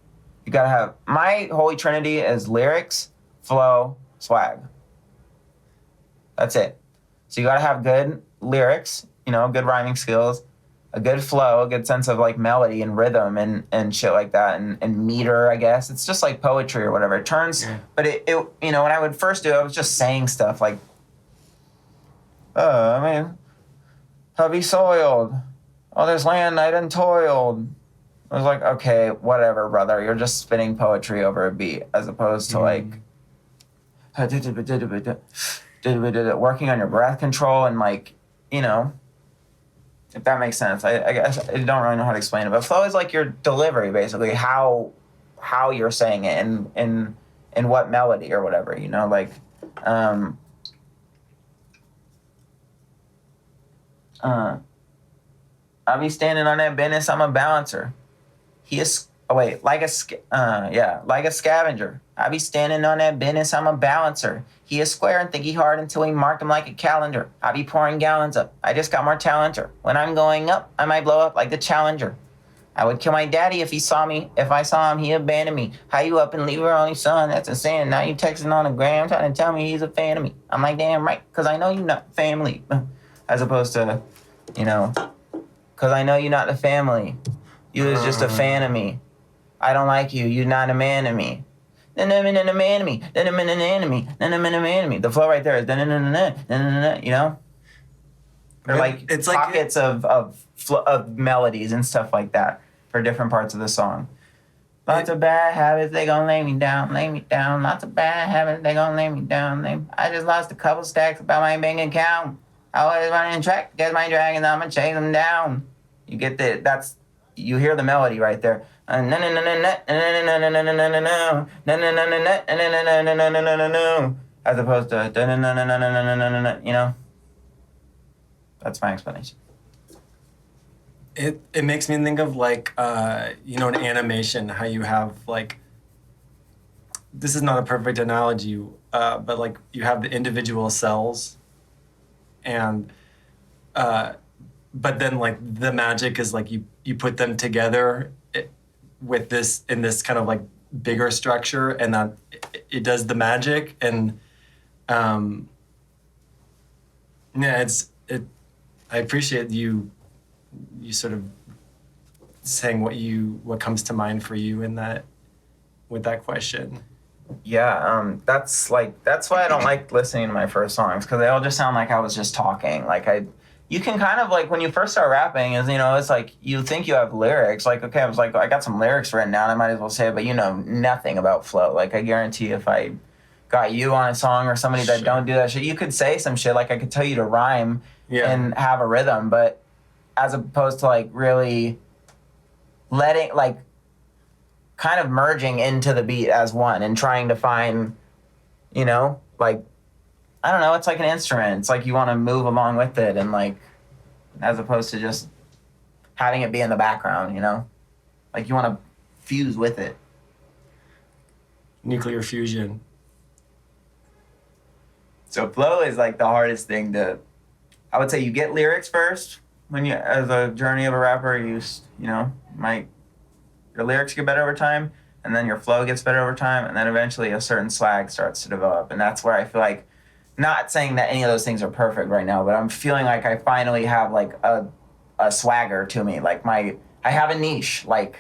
You gotta have, my holy trinity is lyrics, flow, swag. That's it. So you gotta have good lyrics, you know, good rhyming skills, a good flow, a good sense of like melody and rhythm and shit like that, and meter, I guess. It's just like poetry or whatever. It turns, but it, you know, when I would first do it, I was just saying stuff like, I mean, heavy soiled. Oh, there's land I done toiled. I was like, okay, whatever, brother. You're just spitting poetry over a beat, as opposed to like working on your breath control and like, you know, if that makes sense. I guess I don't really know how to explain it, but flow is like your delivery, basically, how you're saying it and in what melody or whatever, you know, like I be standing on that business, I'm a balancer. Like a scavenger. I be standing on that business, I'm a balancer. He is square and think he hard until he marked him like a calendar. I be pouring gallons up, I just got more talenter. When I'm going up, I might blow up like the Challenger. I would kill my daddy if he saw me. If I saw him, he abandoned me. How you up and leave your only son? That's insane. Now you texting on the gram trying to tell me he's a fan of me. I'm like, damn right, because I know you not family. As opposed to, you know, because I know you not the family. You was just a fan of me. I don't like you. You're not a man to me. then I'm an enemy, then I'm an enemy, then I'm an enemy. The flow right there is you know, or like It's like pockets of melodies and stuff like that for different parts of the song. Lots of bad habits, they gon' lay me down, lay me down. Lots of bad habits, they gon' lay me down. I just lost a couple stacks about my bank account. I always running track, get my dragons, I'ma chase them down. You get you hear the melody right there. As opposed to, you know? That's my explanation. It makes me think of like you know, in animation, how you have like, this is not a perfect analogy, but like you have the individual cells, and but then like the magic is like you put them together with this in this kind of like bigger structure, and that it does the magic. And yeah, I appreciate you sort of saying what comes to mind for you in that, with that question. Yeah, that's why I don't like listening to my first songs, because they all just sound like I was just talking. You can kind of like, when you first start rapping, is, you know, it's like you think you have lyrics. Like, okay, I was like, I got some lyrics written down, I might as well say it, but you know nothing about flow. Like, I guarantee if I got you on a song or somebody that don't do that shit, you could say some shit, like I could tell you to rhyme and have a rhythm, but as opposed to like really letting, like, kind of merging into the beat as one and trying to find, you know, like, I don't know, it's like an instrument. It's like you want to move along with it, and like, as opposed to just having it be in the background, you know? Like, you want to fuse with it. Nuclear fusion. So flow is like the hardest thing I would say you get lyrics first when you, as a journey of a rapper, you know, your lyrics get better over time, and then your flow gets better over time, and then eventually a certain swag starts to develop. And that's where I feel like, not saying that any of those things are perfect right now, but I'm feeling like I finally have like a swagger to me. Like I have a niche, like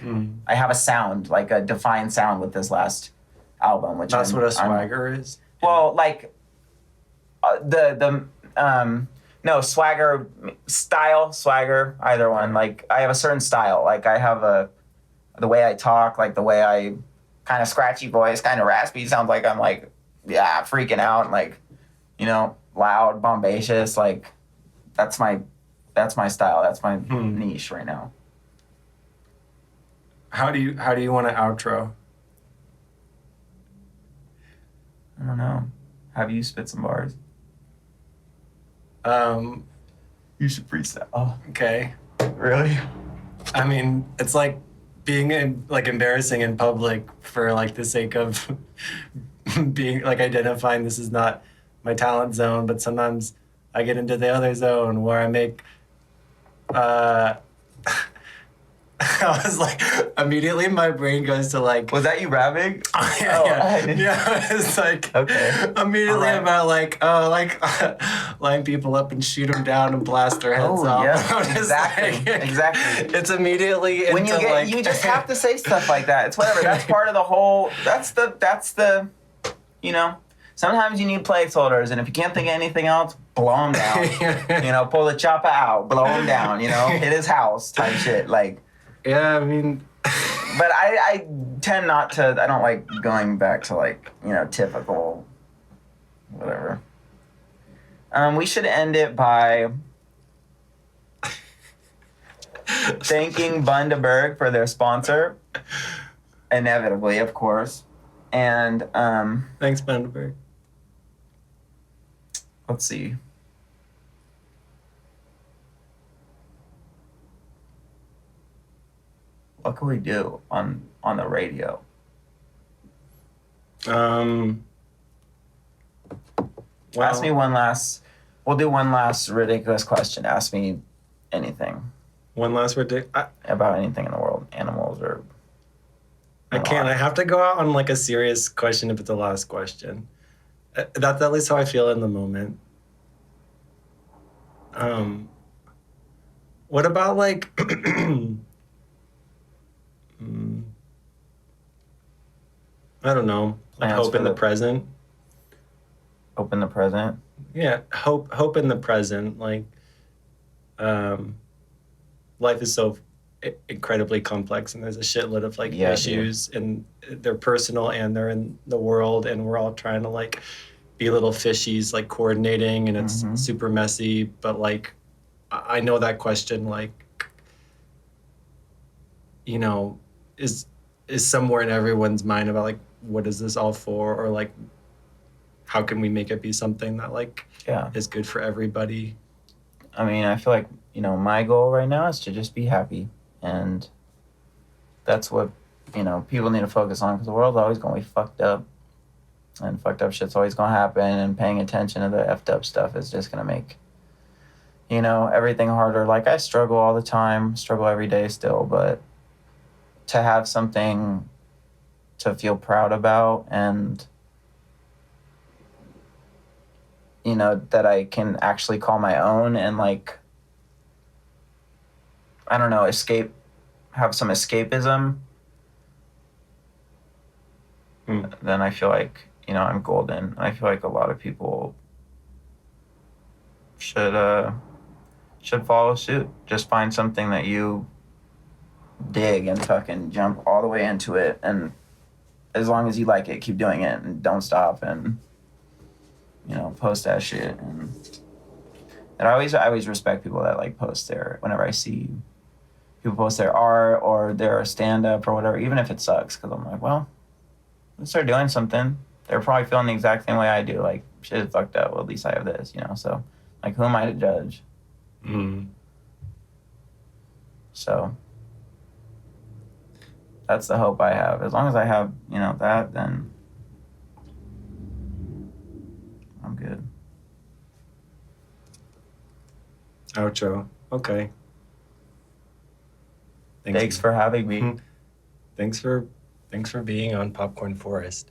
I have a sound, like a defined sound with this last album, which That's what a swagger is? Well, like no, swagger, style, swagger, either one. Like, I have a certain style. Like, I have the way I talk, like the way I kind of scratchy voice, kind of raspy, sounds like I'm like, yeah, freaking out, like, you know, loud, bombacious. Like, that's my style. That's my niche right now. How do you want to outro? I don't know. Have you spit some bars? You should freestyle. Oh, Okay. really? I mean, it's like being embarrassing in public for like the sake of being like identifying this is not my talent zone, but sometimes I get into the other zone where I make I was like, immediately my brain goes to like, Was that you rapping? yeah. It's like, Okay. immediately Alright. about like, line people up and shoot them down and blast their heads Oh, off. yeah. I'm just Exactly. like- Exactly. It's immediately When into you just have to say stuff like that. It's whatever. That's part of the whole. That's the. You know. Sometimes you need placeholders, and if you can't think of anything else, blow him down. You know, pull the chopper out, blow him down. You know, hit his house type shit. Like. Yeah, I mean, But I tend not to. I don't like going back to like, you know, typical. Whatever. We should end it by thanking Bundaberg for their sponsor. Inevitably, of course. And thanks, Bundaberg. let's see. What can we do on the radio? Well, Ask me one last. We'll do one last ridiculous question. Ask me anything one last word. about anything in the world, animals or. I can't. I have to go out on like a serious question if it's the last question. That's at least how I feel in the moment. What about like I don't know. Like Plans hope for in the present. Open the present. Yeah, hope in the present. Like, life is so incredibly complex, and there's a shitload of like Yeah, dude. issues, and they're personal and they're in the world, and we're all trying to like be little fishies, like coordinating, and it's Mhm. super messy. But like, I know that question, like, you know, is somewhere in everyone's mind about like, what is this all for, or like, how can we make it be something that like Yeah. is good for everybody? I mean, I feel like, my goal right now is to just be happy. And that's what, people need to focus on, because the world's always going to be fucked up. And fucked up shit's always going to happen. And paying attention to the effed up stuff is just going to make, everything harder. Like, I struggle all the time, struggle every day still. But to have something to feel proud about, and, that I can actually call my own, and, like, I don't know, have some escapism, then I feel like, I'm golden. I feel like a lot of people should follow suit. Just find something that you dig and fucking jump all the way into it. And as long as you like it, keep doing it and don't stop, and, post that shit. And I always respect people that like post whenever I see people post their art or their stand-up or whatever, even if it sucks, because I'm like, well, let's start doing something. They're probably feeling the exact same way I do. Like, shit is fucked up. Well, at least I have this, So, like, who am I to judge? So, that's the hope I have. As long as I have, that, then I'm good. Outro. Okay. Thanks for having me. Thanks for being on Popcorn Forest.